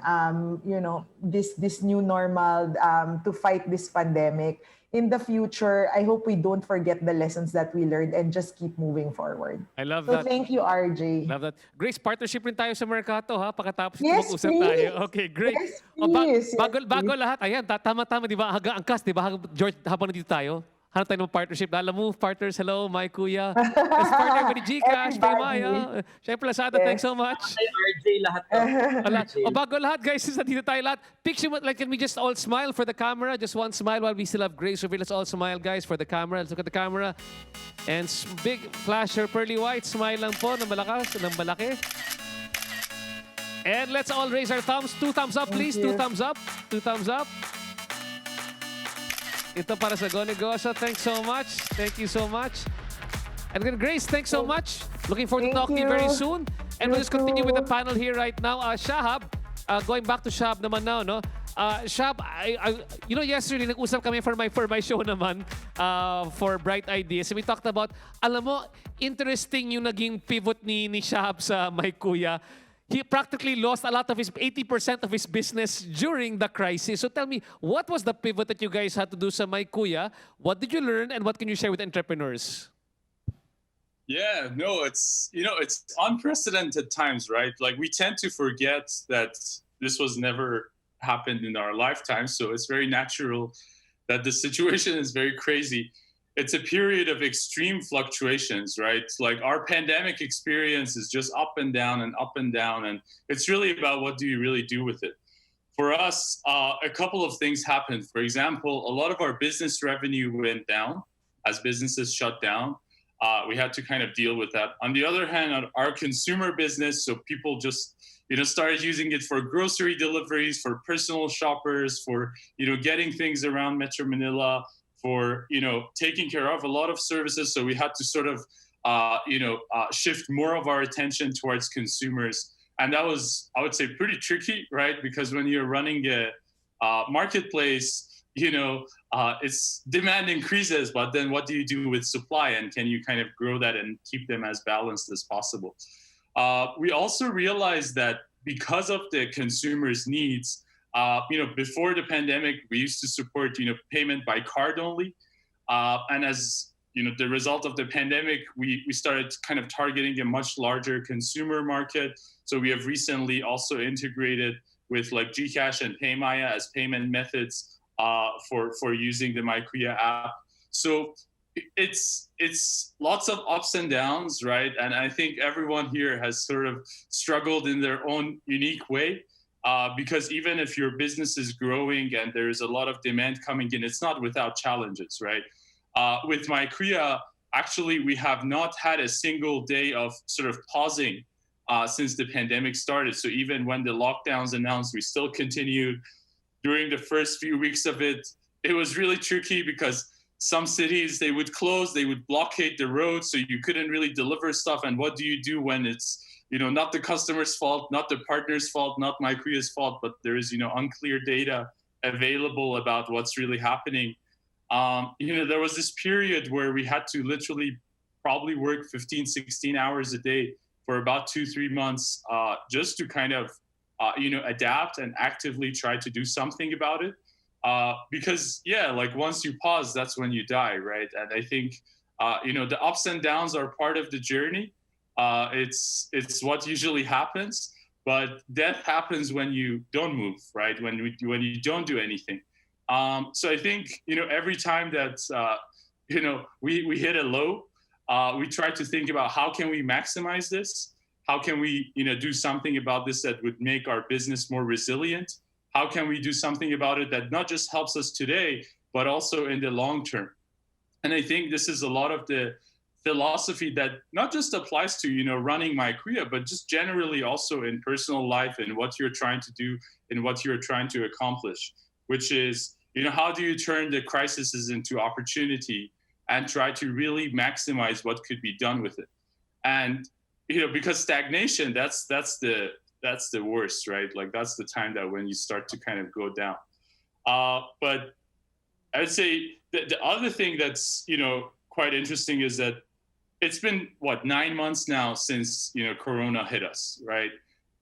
this new normal to fight this pandemic. In the future, I hope we don't forget the lessons that we learned and just keep moving forward. I love So that. thank you, RJ. Love that. Grace, partnership rin tayo sa Mercato, ha? Pagkatapos Yes, mag-usap please. tayo. Okay, great. Yes, please. Bago lahat, ayan, tama-tama, di ba? Angkas, di ba? George, habang nandito tayo, hanap tayo ng partnership. Alam mo, partners, hello, my kuya. Let's partner with Gcash, Paymaya. Siyempre, Lazada, thanks so much. RJ lahat to. Bago lahat, guys, since nandito tayo lahat, picture mo, like, can we just all smile for the camera? Just one smile while we still have Grace over. Let's all smile, guys, for the camera. Let's look at the camera. And big flasher, pearly white. Smile lang po, ng malakas, ng malaki. And let's all raise our thumbs. 2 thumbs up, please. 2 thumbs up. 2 thumbs up. Ito para sa Go Negosyo. Thanks so much. Thank you so much. And again, Grace, thanks so much. Looking forward to talking to you very soon. And we'll just continue with the panel here right now. Shahab, going back to Shahab naman now, no? Shahab, yesterday nag-usap kami for my show naman for Bright Ideas. And we talked about, alam mo, interesting yung naging pivot ni Shahab sa My Kuya. He practically lost a lot of 80% of his business during the crisis. So tell me, what was the pivot that you guys had to do sa My Kuya? What did you learn and what can you share with entrepreneurs? Yeah, no, it's it's unprecedented times, right? Like we tend to forget that this was never happened in our lifetime, so it's very natural that the situation is very crazy. It's a period of extreme fluctuations, right? Like our pandemic experience is just up and down and up and down, and it's really about what do you really do with it. For us, a couple of things happened. For example, a lot of our business revenue went down as businesses shut down. We had to kind of deal with that. On the other hand, on our consumer business, so people just started using it for grocery deliveries, for personal shoppers, for getting things around Metro Manila, for taking care of a lot of services. So we had to sort of shift more of our attention towards consumers, and that was, I would say, pretty tricky, right? Because when you're running a marketplace, its demand increases, but then what do you do with supply, and can you kind of grow that and keep them as balanced as possible? We also realized that because of the consumers' needs, before the pandemic, we used to support payment by card only, and as the result of the pandemic, we started kind of targeting a much larger consumer market. So we have recently also integrated with like GCash and PayMaya as payment methods for using the MyKuya app. So it's lots of ups and downs, right? And I think everyone here has sort of struggled in their own unique way. Because even if your business is growing and there's a lot of demand coming in, it's not without challenges, right? With MyKuya, actually, we have not had a single day of sort of pausing since the pandemic started. So even when the lockdowns announced, we still continued. During the first few weeks of it, it was really tricky because some cities, they would close, they would blockade the roads, so you couldn't really deliver stuff. And what do you do when it's not the customer's fault, not the partner's fault, not MyKuya's fault, but there is unclear data available about what's really happening? There was this period where we had to literally probably work 15, 16 hours a day for about 2-3 months just to kind of adapt and actively try to do something about it. Because like once you pause, that's when you die, right? And I think the ups and downs are part of the journey. It's what usually happens, but death happens when you don't move, right? When you don't do anything. So I think every time that we hit a low, we try to think about how can we maximize this. How can we do something about this that would make our business more resilient? How can we do something about it that not just helps us today, but also in the long term? And I think this is a lot of the philosophy that not just applies to running MyKuya, but just generally also in personal life and what you're trying to do and what you're trying to accomplish, which is how do you turn the crises into opportunity and try to really maximize what could be done with it? And because stagnation, that's the worst, right? Like that's the time that when you start to kind of go down. But I would say the other thing that's quite interesting is that it's been 9 months now since Corona hit us, right?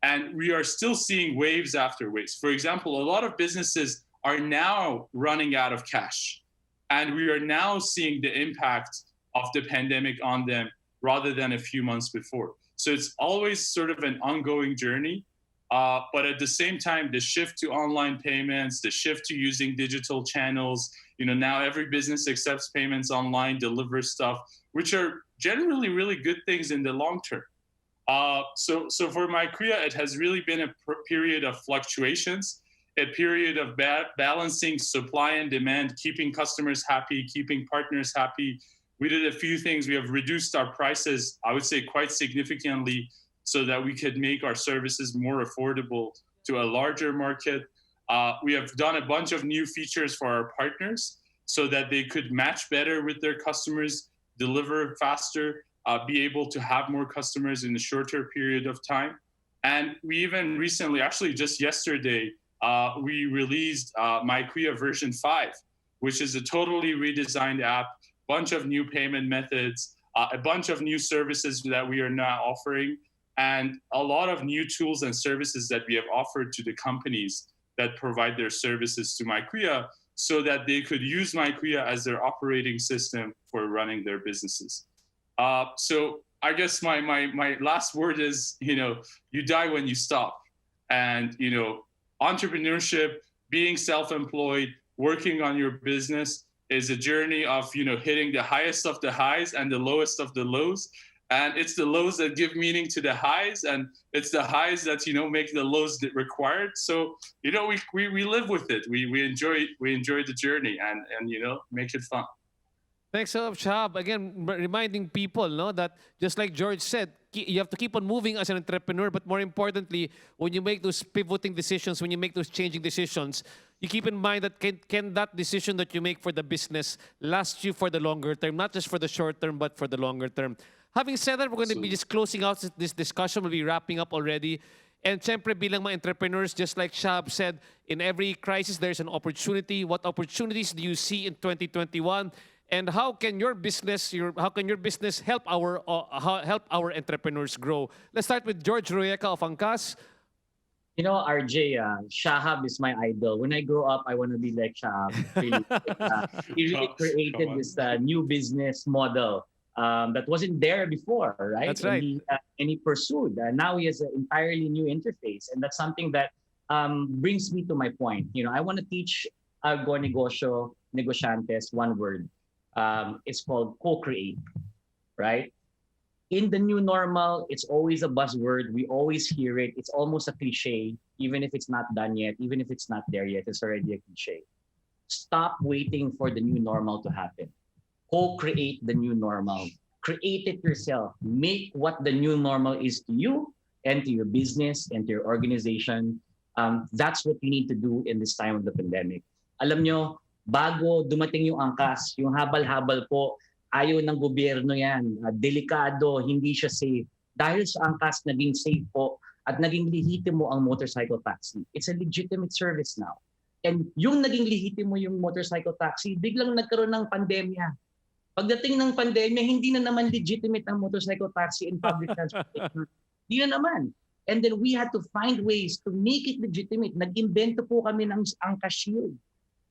And we are still seeing waves after waves. For example, a lot of businesses are now running out of cash, and we are now seeing the impact of the pandemic on them rather than a few months before. So it's always sort of an ongoing journey. But at the same time, the shift to online payments, the shift to using digital channels, now every business accepts payments online, delivers stuff, which are generally really good things in the long term. So for MyKuya, it has really been a period of fluctuations, a period of balancing supply and demand, keeping customers happy, keeping partners happy. We did a few things. We have reduced our prices, I would say, quite significantly, so that we could make our services more affordable to a larger market. We have done a bunch of new features for our partners so that they could match better with their customers, deliver faster, be able to have more customers in a shorter period of time. And we even recently, actually just yesterday, we released MyKuya version 5, which is a totally redesigned app, bunch of new payment methods, a bunch of new services that we are now offering, and a lot of new tools and services that we have offered to the companies that provide their services to MyKuya so that they could use MyKuya as their operating system for running their businesses. So I guess my last word is, you die when you stop. And, entrepreneurship, being self-employed, working on your business is a journey of, hitting the highest of the highs and the lowest of the lows. And it's the lows that give meaning to the highs, and it's the highs that, make the lows required. So, we live with it. We enjoy the journey and make it fun. Thanks a lot, Shahab. Again, reminding people, no, that just like George said, you have to keep on moving as an entrepreneur. But more importantly, when you make those pivoting decisions, when you make those changing decisions, you keep in mind that can that decision that you make for the business last you for the longer term, not just for the short term, but for the longer term. Having said that, we're going to be just closing out this discussion. We'll be wrapping up already. And syempre, bilang mga entrepreneurs, just like Shahab said, in every crisis, there's an opportunity. What opportunities do you see in 2021? And how can your business help our entrepreneurs grow? Let's start with George Royeca of Angkas. You know, RJ, Shahab is my idol. When I grow up, I want to be like Shahab. Really. He really created this new business model that wasn't there before, right? That's right. And he pursued. Now he has an entirely new interface. And that's something that brings me to my point. I want to teach Go Negosyo negosyantes one word. It's called co-create, right? In the new normal, it's always a buzzword. We always hear it. It's almost a cliche, even if it's not done yet, even if it's not there yet, it's already a cliche. Stop waiting for the new normal to happen. Co-create the new normal. Create it yourself. Make what the new normal is to you and to your business and to your organization. That's what you need to do in this time of the pandemic. Alam nyo, bago dumating yung angkas, yung habal-habal po, ayaw ng gobyerno yan. Delikado, hindi siya safe. Dahil sa angkas, naging safe po at naging lehitimo ang motorcycle taxi. It's a legitimate service now. And yung naging lehitimo yung motorcycle taxi, biglang nagkaroon ng pandemya. Pagdating ng pandemya, hindi na naman legitimate ang motorcycle taxi in public transportation. Hindi na naman. And then we had to find ways to make it legitimate. Nag-invento po kami ng Angkas Shield.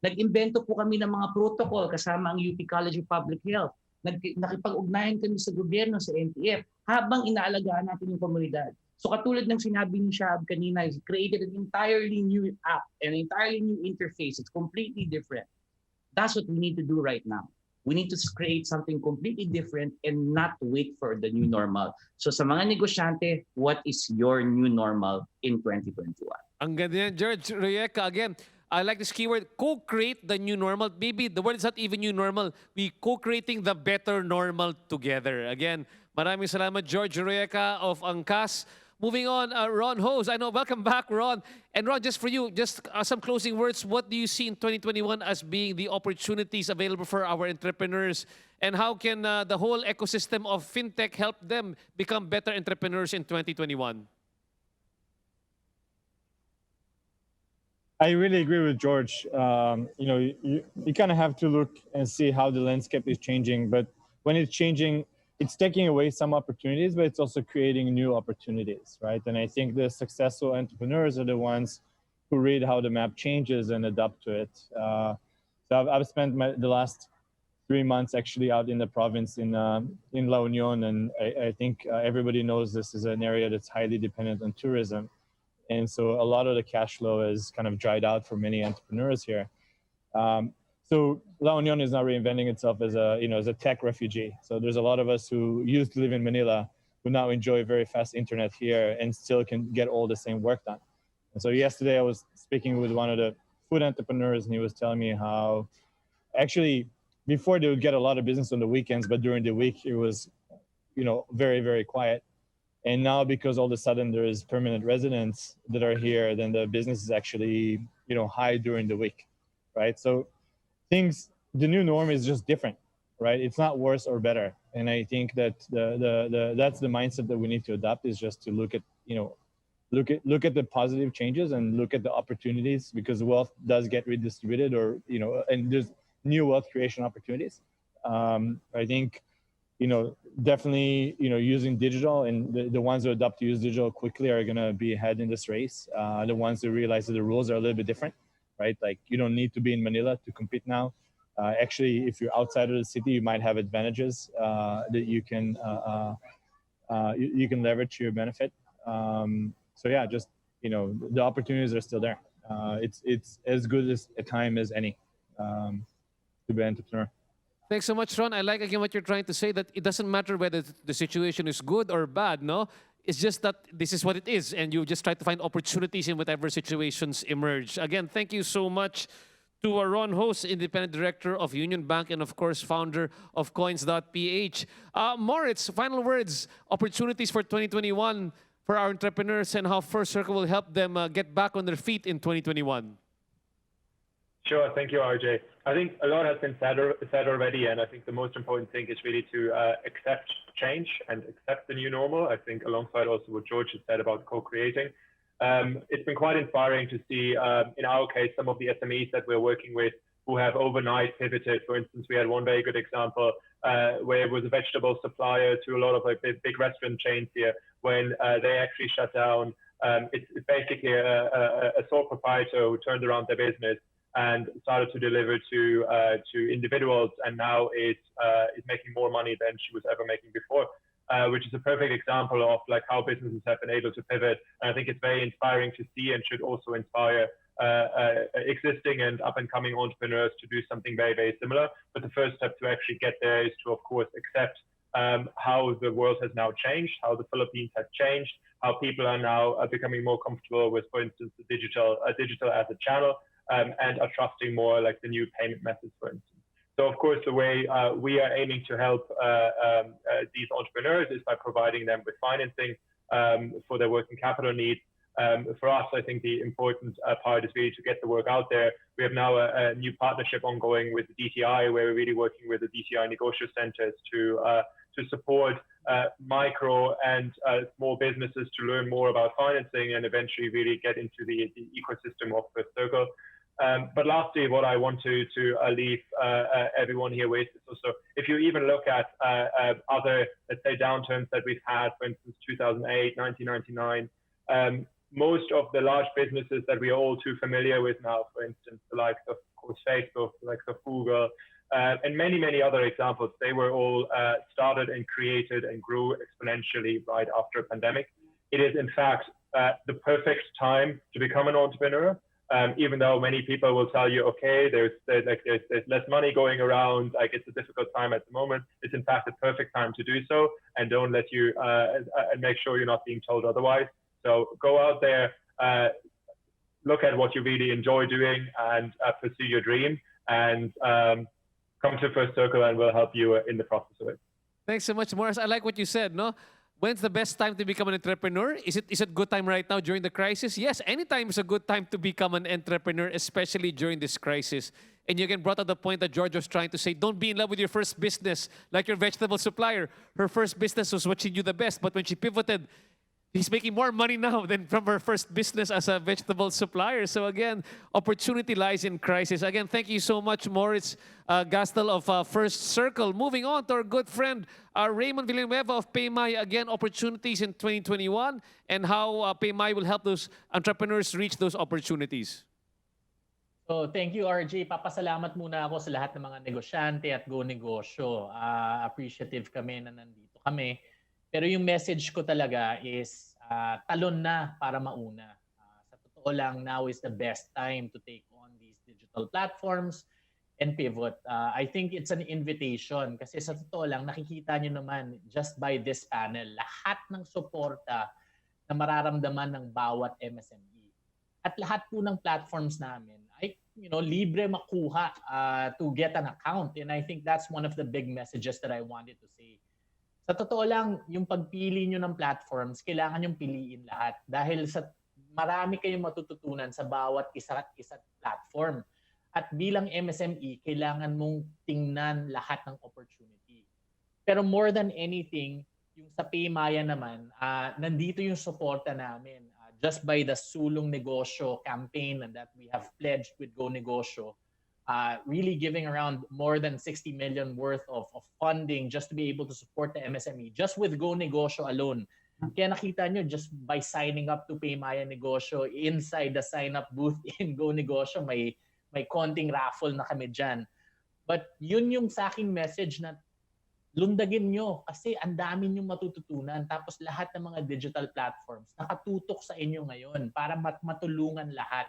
Nag-imbento po kami ng mga protocol kasama ang UP College of Public Health. Nakipag-ugnayan kami sa gobyerno, sa NTF, habang inaalagaan natin yung komunidad. So katulad ng sinabi ni Shahab kanina, he created an entirely new app, an entirely new interface. It's completely different. That's what we need to do right now. We need to create something completely different and not wait for the new normal. So sa mga negosyante, what is your new normal in 2021? Ang ganda yan, George Royeca. Again, I like this keyword, co-create the new normal. Maybe the word is not even new normal. We co-creating the better normal together. Again, maraming salamat, George Royeca of Angkas. Moving on, Ron Hose. I know, welcome back, Ron. And Ron, just for you, just some closing words. What do you see in 2021 as being the opportunities available for our entrepreneurs? And how can the whole ecosystem of fintech help them become better entrepreneurs in 2021? I really agree with George. You kind of have to look and see how the landscape is changing. But when it's changing, it's taking away some opportunities, but it's also creating new opportunities, right? And I think the successful entrepreneurs are the ones who read how the map changes and adapt to it. So I've spent the last 3 months actually out in the province in La Union, and I think everybody knows this is an area that's highly dependent on tourism. And so a lot of the cash flow is kind of dried out for many entrepreneurs here. So La Union is now reinventing itself as a tech refugee. So there's a lot of us who used to live in Manila who now enjoy very fast internet here and still can get all the same work done. And so yesterday I was speaking with one of the food entrepreneurs, and he was telling me how actually before they would get a lot of business on the weekends, but during the week it was, very, very quiet. And now because all of a sudden there is permanent residents that are here, then the business is actually, high during the week, right? So the new norm is just different, right? It's not worse or better. And I think that that's the mindset that we need to adopt, is just to look at the positive changes and look at the opportunities, because wealth does get redistributed, or, and there's new wealth creation opportunities. I think, definitely, using digital, and the ones who adopt to use digital quickly are going to be ahead in this race. The ones who realize that the rules are a little bit different, right? Like, you don't need to be in Manila to compete now. Actually, if you're outside of the city, you might have advantages that you can leverage to your benefit. So yeah, just the opportunities are still there. It's as good as a time as any to be an entrepreneur. Thanks so much, Ron. I like again what you're trying to say, that it doesn't matter whether the situation is good or bad, no? It's just that this is what it is, and you just try to find opportunities in whatever situations emerge. Again, thank you so much to Ron Host, Independent Director of Union Bank and, of course, founder of Coins.ph. Moritz, final words, opportunities for 2021 for our entrepreneurs and how First Circle will help them get back on their feet in 2021. Sure. Thank you, RJ. I think a lot has been said already, and I think the most important thing is really to accept change and accept the new normal. I think alongside also what George has said about co-creating. It's been quite inspiring to see, in our case, some of the SMEs that we're working with who have overnight pivoted. For instance, we had one very good example where it was a vegetable supplier to a lot of big restaurant chains here. When they actually shut down, it's basically a sole proprietor who turned around their business and started to deliver to individuals, and now is making more money than she was ever making before, which is a perfect example of like how businesses have been able to pivot. And I think it's very inspiring to see, and should also inspire existing and up and coming entrepreneurs to do something very, very similar. But the first step to actually get there is to, of course, accept how the world has now changed, how the Philippines has changed, how people are now becoming more comfortable with, for instance, the digital as a channel. And are trusting more like the new payment methods, for instance. So of course, the way we are aiming to help these entrepreneurs is by providing them with financing for their working capital needs. For us, I think the important part is really to get the work out there. We have now a new partnership ongoing with the DTI, where we're really working with the DTI Negosyo centers to support micro and small businesses to learn more about financing and eventually really get into the ecosystem of First Circle. But lastly, what I want to leave everyone here with is also, if you even look at other, let's say, downturns that we've had, for instance, 2008, 1999, most of the large businesses that we are all too familiar with now, for instance, the likes of course, Facebook, the likes of Google, and many, many other examples, they were all started and created and grew exponentially right after a pandemic. It is, in fact, the perfect time to become an entrepreneur. Even though many people will tell you, okay, there's less money going around, like it's a difficult time at the moment. It's in fact the perfect time to do so, and don't let you and make sure you're not being told otherwise. So go out there, look at what you really enjoy doing, and pursue your dream, and come to First Circle, and we'll help you in the process of it. Thanks so much, Morris. I like what you said, no? When's the best time to become an entrepreneur? Is it good time right now during the crisis? Yes, anytime is a good time to become an entrepreneur, especially during this crisis. And you again brought up the point that George was trying to say, don't be in love with your first business like your vegetable supplier. Her first business was what she knew the best, but when she pivoted, he's making more money now than from her first business as a vegetable supplier. So again, opportunity lies in crisis. Again, thank you so much, Moritz Gastel of First Circle. Moving on to our good friend, Raymond Villanueva of PayMaya. Again, opportunities in 2021 and how PayMaya will help those entrepreneurs reach those opportunities. So thank you, RJ. Papasalamat muna ako sa lahat ng mga negosyante at Go Negosyo. Appreciative kami na nandito kami. Pero yung message ko talaga is talon na para mauna. Sa totoo lang, now is the best time to take on these digital platforms and pivot. I think it's an invitation kasi sa totoo lang, nakikita nyo naman just by this panel, lahat ng suporta na mararamdaman ng bawat MSME. At lahat po ng platforms namin ay libre makuha to get an account. And I think that's one of the big messages that I wanted to say. Sa totoo lang, yung pagpili nyo ng platforms, kailangan yung piliin lahat. Dahil marami kayong matututunan sa bawat isa't platform. At bilang MSME, kailangan mong tingnan lahat ng opportunity. Pero more than anything, yung sa PayMaya naman, nandito yung suporta namin. Just by the Sulong Negosyo campaign that we have pledged with Go Negosyo, really giving around more than 60 million worth of funding just to be able to support the MSME, just with Go Negosyo alone. Kaya nakita nyo, just by signing up to PayMaya Negosyo, inside the sign-up booth in Go Negosyo, may konting raffle na kami dyan. But yun yung sa aking message na lundagin nyo kasi ang dami nyong matututunan. Tapos lahat ng mga digital platforms nakatutok sa inyo ngayon para matulungan lahat.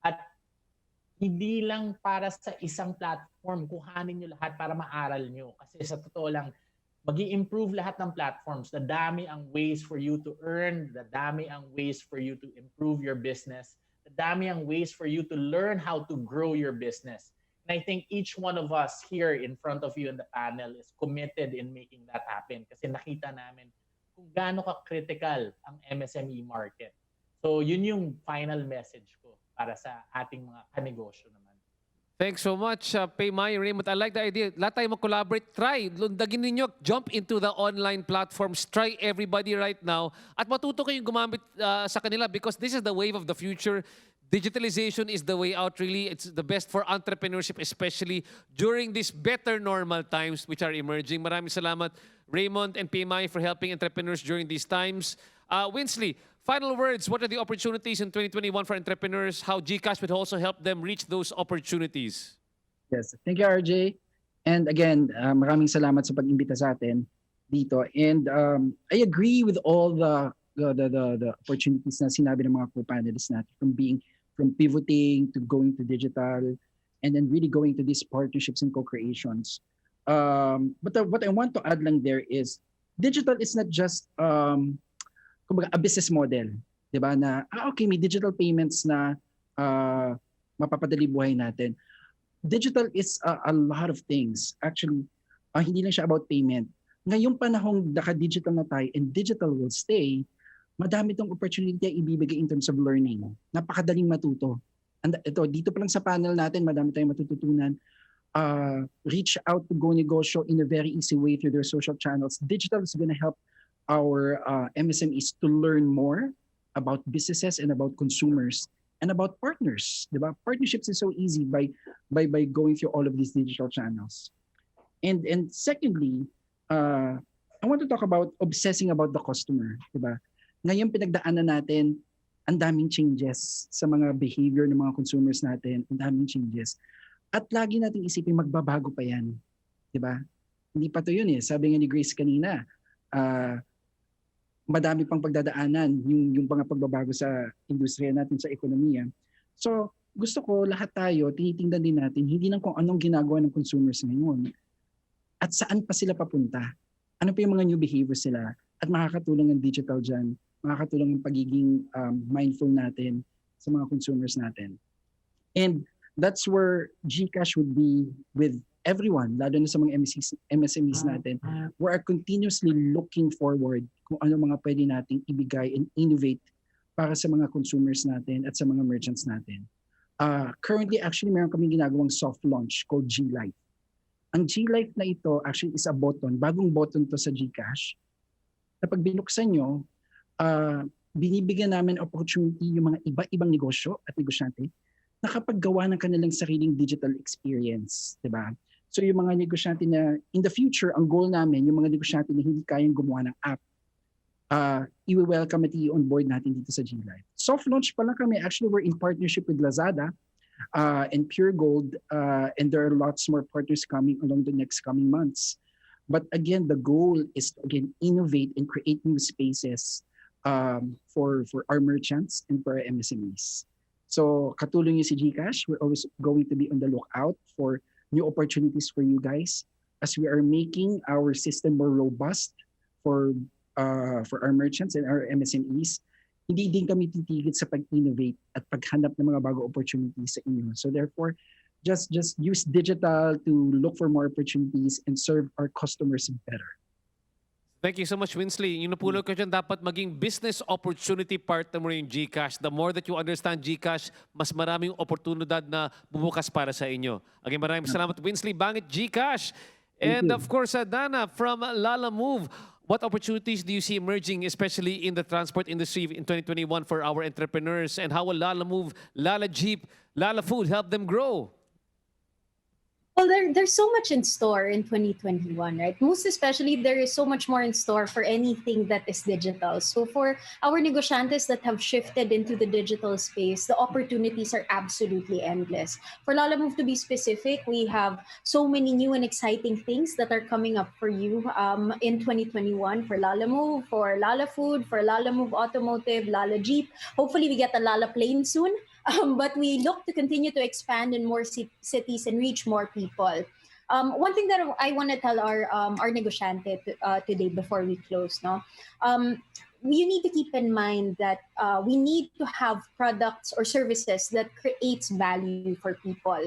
At hindi lang para sa isang platform, kuhanin nyo lahat para maaral nyo. Kasi sa totoo lang, mag-i-improve lahat ng platforms. Dadami ang ways for you to earn, dadami ang ways for you to improve your business, dadami ang ways for you to learn how to grow your business. And I think each one of us here in front of you in the panel is committed in making that happen kasi nakita namin kung gaano ka-critical ang MSME market. So yun yung final message ko para sa ating mga kanegosyo naman. Thanks so much, Paymay, Raymond. I like the idea. Lahat tayo mag-collaborate. Try. Lundagin ninyo. Jump into the online platforms. Try everybody right now. At matuto kayong gumamit sa kanila because this is the wave of the future. Digitalization is the way out, really. It's the best for entrepreneurship, especially during these better normal times which are emerging. Maraming salamat, Raymond and Paymay, for helping entrepreneurs during these times. Winsley, final words. What are the opportunities in 2021 for entrepreneurs? How GCash would also help them reach those opportunities? Yes, thank you, RJ. And again, maraming salamat sa pag-imbita sa atin dito. And I agree with all the opportunities na sinabi ng mga co-panelists natin from pivoting to going to digital and then really going to these partnerships and co-creations. But what I want to add lang there is digital is not just kumbaga, a business model, 'di ba? Na okay, may digital payments na mapapadali buhay natin. Digital is a lot of things. Actually, hindi lang siya about payment. Ngayong panahong naka-digital na tayo and digital will stay, madami tong opportunity na ibibigay in terms of learning. Napakadaling matuto. And ito, dito pa lang sa panel natin, madami tayong matututunan. Reach out to Go Negosyo in a very easy way through their social channels. Digital is going to help our MSMEs to learn more about businesses and about consumers and about partners. Diba? Partnerships is so easy by going through all of these digital channels. And secondly, I want to talk about obsessing about the customer. Diba? Ngayon pinagdaanan natin, ang daming changes sa mga behavior ng mga consumers natin, ang daming changes. At lagi nating isipin, magbabago pa yan. Diba? Hindi pa to yun eh. Sabi nga ni Grace kanina, madami pang pagdadaanan yung mga pagbabago sa industriya natin, sa ekonomiya. So, gusto ko lahat tayo, tinitingnan din natin, hindi lang kung anong ginagawa ng consumers ngayon at saan pa sila papunta. Ano pa yung mga new behaviors sila at makakatulong ang digital dyan, makakatulong ang pagiging mindful natin sa mga consumers natin. And that's where GCash would be with everyone, lalo na sa mga MSMEs natin. We are continuously looking forward kung ano mga pwede nating ibigay and innovate para sa mga consumers natin at sa mga merchants natin. Currently, actually, meron kaming ginagawang soft launch called G-Life. Ang G-Life na ito actually is a button, bagong button to sa GCash. Na pag binuksan nyo, binibigyan namin opportunity yung mga iba-ibang negosyo at negosyante na kapag gawa ng kanilang sariling digital experience, di ba? So yung mga negosyante na in the future, ang goal namin, yung mga negosyante na hindi kayang gumawa ng app, i-welcome at i-on board natin dito sa G-Life. Soft launch pa lang kami. Actually, we're in partnership with Lazada and Pure Gold, and there are lots more partners coming along the next coming months. But again, the goal is to again innovate and create new spaces for our merchants and for our MSMEs. So katulong niyo si GCash, we're always going to be on the lookout for new opportunities for you guys as we are making our system more robust for our merchants and our MSMEs. Hindi din kami titigil sa pag-innovate at paghanap ng mga bago opportunities sa inyo. So therefore, just use digital to look for more opportunities and serve our customers better. Thank you so much, Winsley. Yung napulot ko dyan, dapat maging business opportunity partner mo yung GCash. The more that you understand GCash, mas maraming oportunidad na bubukas para sa inyo. Again, maraming salamat, Winsley Bangit, GCash. And of course, Dana from Lala Move. What opportunities do you see emerging, especially in the transport industry in 2021 for our entrepreneurs? And how will Lala Move, Lala Jeep, Lala Food help them grow? Well, there's so much in store in 2021, right? Most especially, there is so much more in store for anything that is digital. So for our negosyantes that have shifted into the digital space, the opportunities are absolutely endless. For Lala Move, to be specific, we have so many new and exciting things that are coming up for you in 2021 for Lala Move, for Lala Food, for Lala Move Automotive, Lala Jeep. Hopefully, we get a Lala plane soon. But we look to continue to expand in more cities and reach more people. One thing that I want to tell our negosyante today before we close, no, you need to keep in mind that we need to have products or services that creates value for people.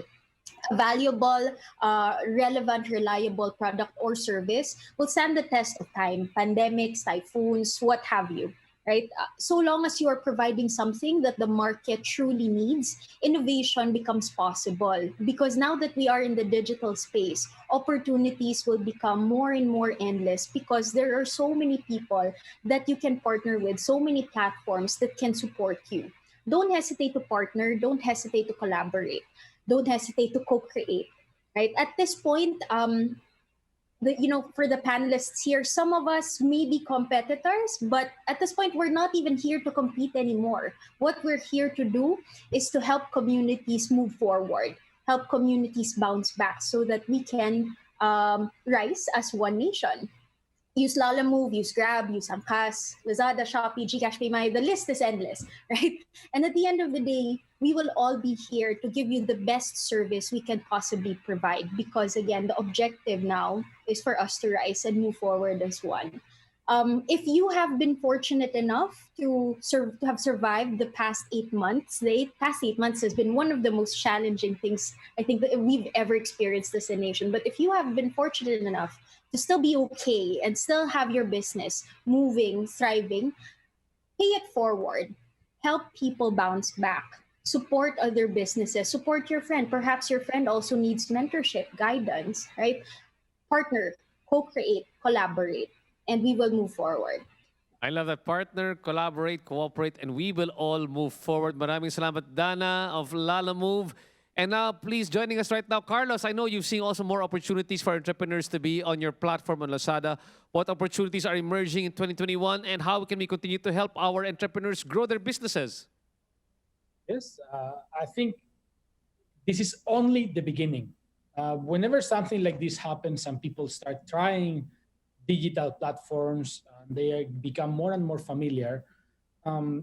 A valuable, relevant, reliable product or service will stand the test of time, pandemics, typhoons, what have you. Right? So long as you are providing something that the market truly needs, innovation becomes possible. Because now that we are in the digital space, opportunities will become more and more endless because there are so many people that you can partner with, so many platforms that can support you. Don't hesitate to partner, don't hesitate to collaborate, don't hesitate to co-create. Right? At this point, for the panelists here, some of us may be competitors, but at this point, we're not even here to compete anymore. What we're here to do is to help communities move forward, help communities bounce back so that we can rise as one nation. Use Lala Move, use Grab, use Angkas, Lazada, Shopee, GCash, PayMaya. The list is endless, right? And at the end of the day, we will all be here to give you the best service we can possibly provide. Because again, the objective now is for us to rise and move forward as one. If you have been fortunate enough to have survived the past 8 months, the past 8 months has been one of the most challenging things I think that we've ever experienced as a nation. But if you have been fortunate enough to still be okay and still have your business moving, thriving, pay it forward. Help people bounce back. Support other businesses. Support your friend. Perhaps your friend also needs mentorship, guidance, right? Partner, co-create, collaborate, and we will move forward. I love that. Partner, collaborate, cooperate, and we will all move forward. Maraming salamat, Dana of Lala Move. And now, please, joining us right now, Carlos, I know you've seen also more opportunities for entrepreneurs to be on your platform on Lazada. What opportunities are emerging in 2021 and how can we continue to help our entrepreneurs grow their businesses? Yes, I think this is only the beginning. Whenever something like this happens and people start trying digital platforms, they become more and more familiar,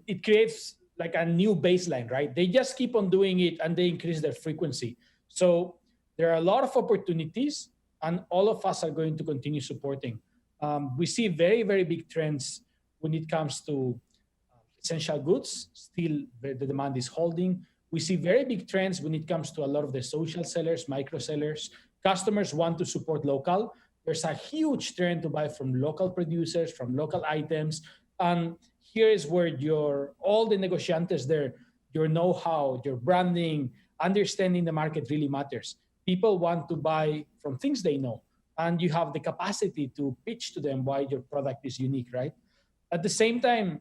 it creates like a new baseline, right? They just keep on doing it and they increase their frequency. So there are a lot of opportunities and all of us are going to continue supporting. We see very, very big trends when it comes to essential goods. Still, the demand is holding. We see very big trends when it comes to a lot of the social sellers, micro sellers. Customers want to support local. There's a huge trend to buy from local producers, from local items. And here is where all the negociantes there, your know-how, your branding, understanding the market really matters. People want to buy from things they know, and you have the capacity to pitch to them why your product is unique, right? At the same time,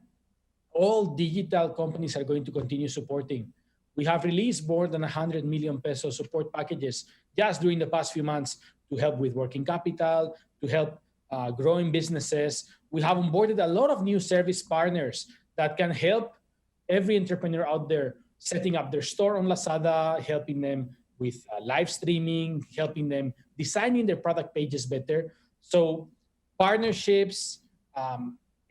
all digital companies are going to continue supporting. We have released more than 100 million peso support packages just during the past few months to help with working capital, to help growing businesses. We have onboarded a lot of new service partners that can help every entrepreneur out there setting up their store on Lazada, helping them with live streaming, helping them designing their product pages better. So partnerships,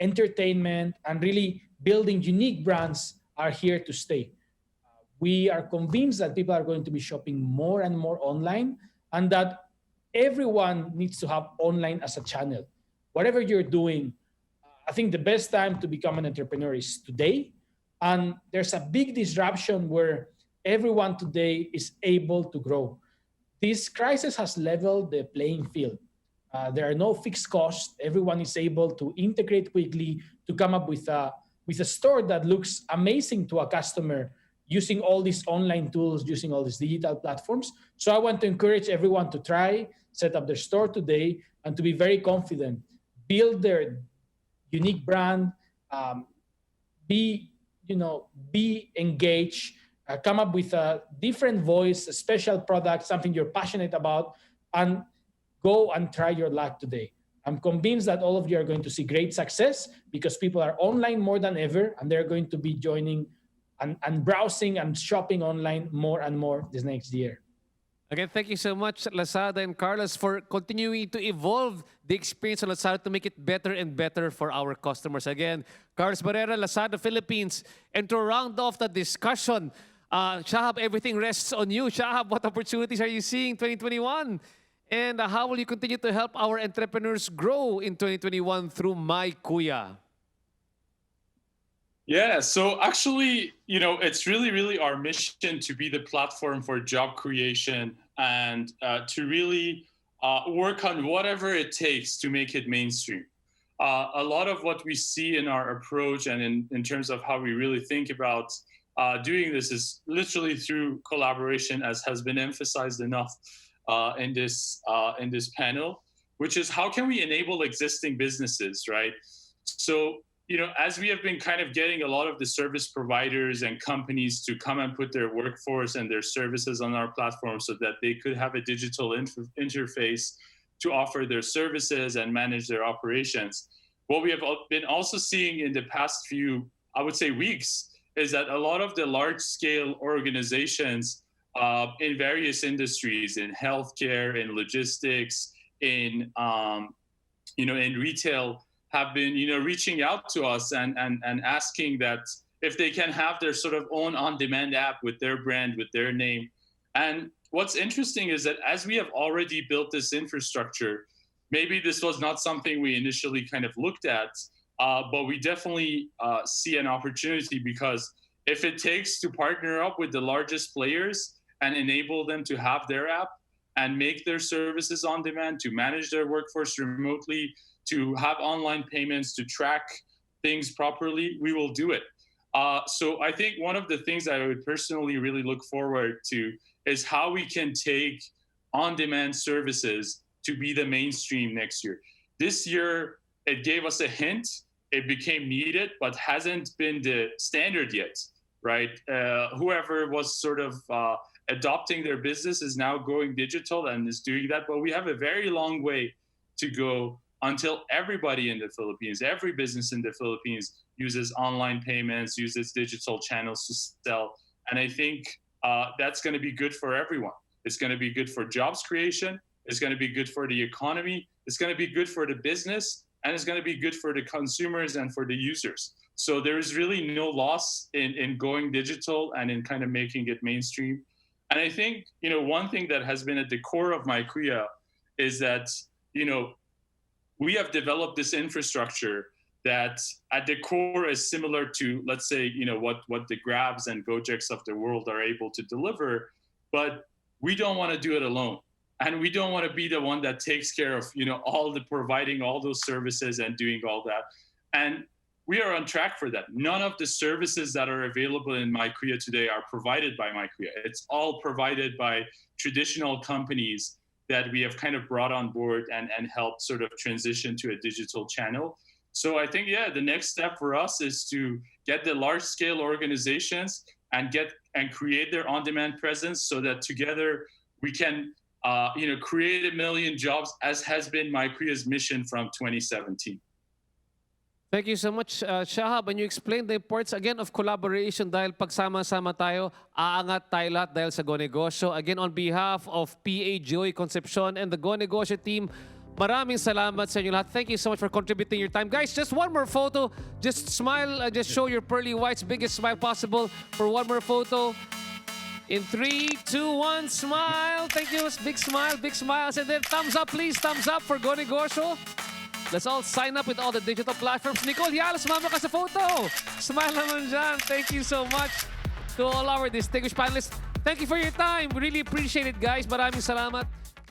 entertainment, and really building unique brands are here to stay. We are convinced that people are going to be shopping more and more online, and that everyone needs to have online as a channel. Whatever you're doing, I think the best time to become an entrepreneur is today. And there's a big disruption where everyone today is able to grow. This crisis has leveled the playing field. There are no fixed costs. Everyone is able to integrate quickly to come up with a store that looks amazing to a customer using all these online tools, using all these digital platforms. So I want to encourage everyone to try, set up their store today, and to be very confident, build their unique brand, be engaged, come up with a different voice, a special product, something you're passionate about, and go and try your luck today. I'm convinced that all of you are going to see great success because people are online more than ever, and they're going to be joining and browsing and shopping online more and more this next year. Again, thank you so much, Lazada and Carlos, for continuing to evolve the experience on Lazada to make it better and better for our customers. Again, Carlos Barrera, Lazada Philippines. And to round off the discussion, Shahab, everything rests on you. Shahab, what opportunities are you seeing in 2021? And how will you continue to help our entrepreneurs grow in 2021 through My Kuya? Yeah, so actually, it's really our mission to be the platform for job creation and to really work on whatever it takes to make it mainstream. A lot of what we see in our approach and in terms of how we really think about doing this is literally through collaboration, as has been emphasized enough in this panel, which is how can we enable existing businesses, right? So, as we have been kind of getting a lot of the service providers and companies to come and put their workforce and their services on our platform so that they could have a digital interface to offer their services and manage their operations. What we have been also seeing in the past few, I would say, weeks is that a lot of the large-scale organizations in various industries, in healthcare, in logistics, in retail, have been reaching out to us and asking that if they can have their sort of own on-demand app with their brand, with their name. And what's interesting is that as we have already built this infrastructure, maybe this was not something we initially kind of looked at, but we definitely see an opportunity, because if it takes to partner up with the largest players and enable them to have their app and make their services on demand, to manage their workforce remotely, to have online payments, to track things properly, we will do it. So I think one of the things I would personally really look forward to is how we can take on-demand services to be the mainstream next year. This year, it gave us a hint. It became needed, but hasn't been the standard yet, right? Whoever was sort of adopting their business is now going digital and is doing that, but we have a very long way to go until everybody in the Philippines, every business in the Philippines uses online payments, uses digital channels to sell. And I think that's going to be good for everyone. It's going to be good for jobs creation. It's going to be good for the economy. It's going to be good for the business. And it's going to be good for the consumers and for the users. So there is really no loss in going digital and in kind of making it mainstream. And I think, one thing that has been at the core of My Kuya is that, we have developed this infrastructure that at the core is similar to, let's say, what the Grabs and Gojeks of the world are able to deliver, but we don't want to do it alone. And we don't want to be the one that takes care of, providing all those services and doing all that. And we are on track for that. None of the services that are available in My Kuya today are provided by My Kuya. It's all provided by traditional companies that we have kind of brought on board and helped sort of transition to a digital channel. So I think, the next step for us is to get the large scale organizations and create their on-demand presence so that together we can, create 1 million jobs, as has been My Kuya's mission from 2017. Thank you so much, Shahab. And you explained the importance again of collaboration dahil pagsama-sama tayo, aangat tayo lahat dahil sa Go Negosyo. Again, on behalf of PA Joey Concepcion and the Go Negosyo team, maraming salamat sa inyo lahat. Thank you so much for contributing your time. Guys, just one more photo. Just smile. Just show your pearly whites. Biggest smile possible for one more photo. In 3, 2, 1, smile. Thank you. Big smile, big smiles. And then thumbs up, please. Thumbs up for Go Negosyo. Let's all sign up with all the digital platforms. Nicole Hiala, sumama ka sa photo. Smile naman dyan. Thank you so much to all our distinguished panelists. Thank you for your time. We really appreciate it, guys. Maraming salamat.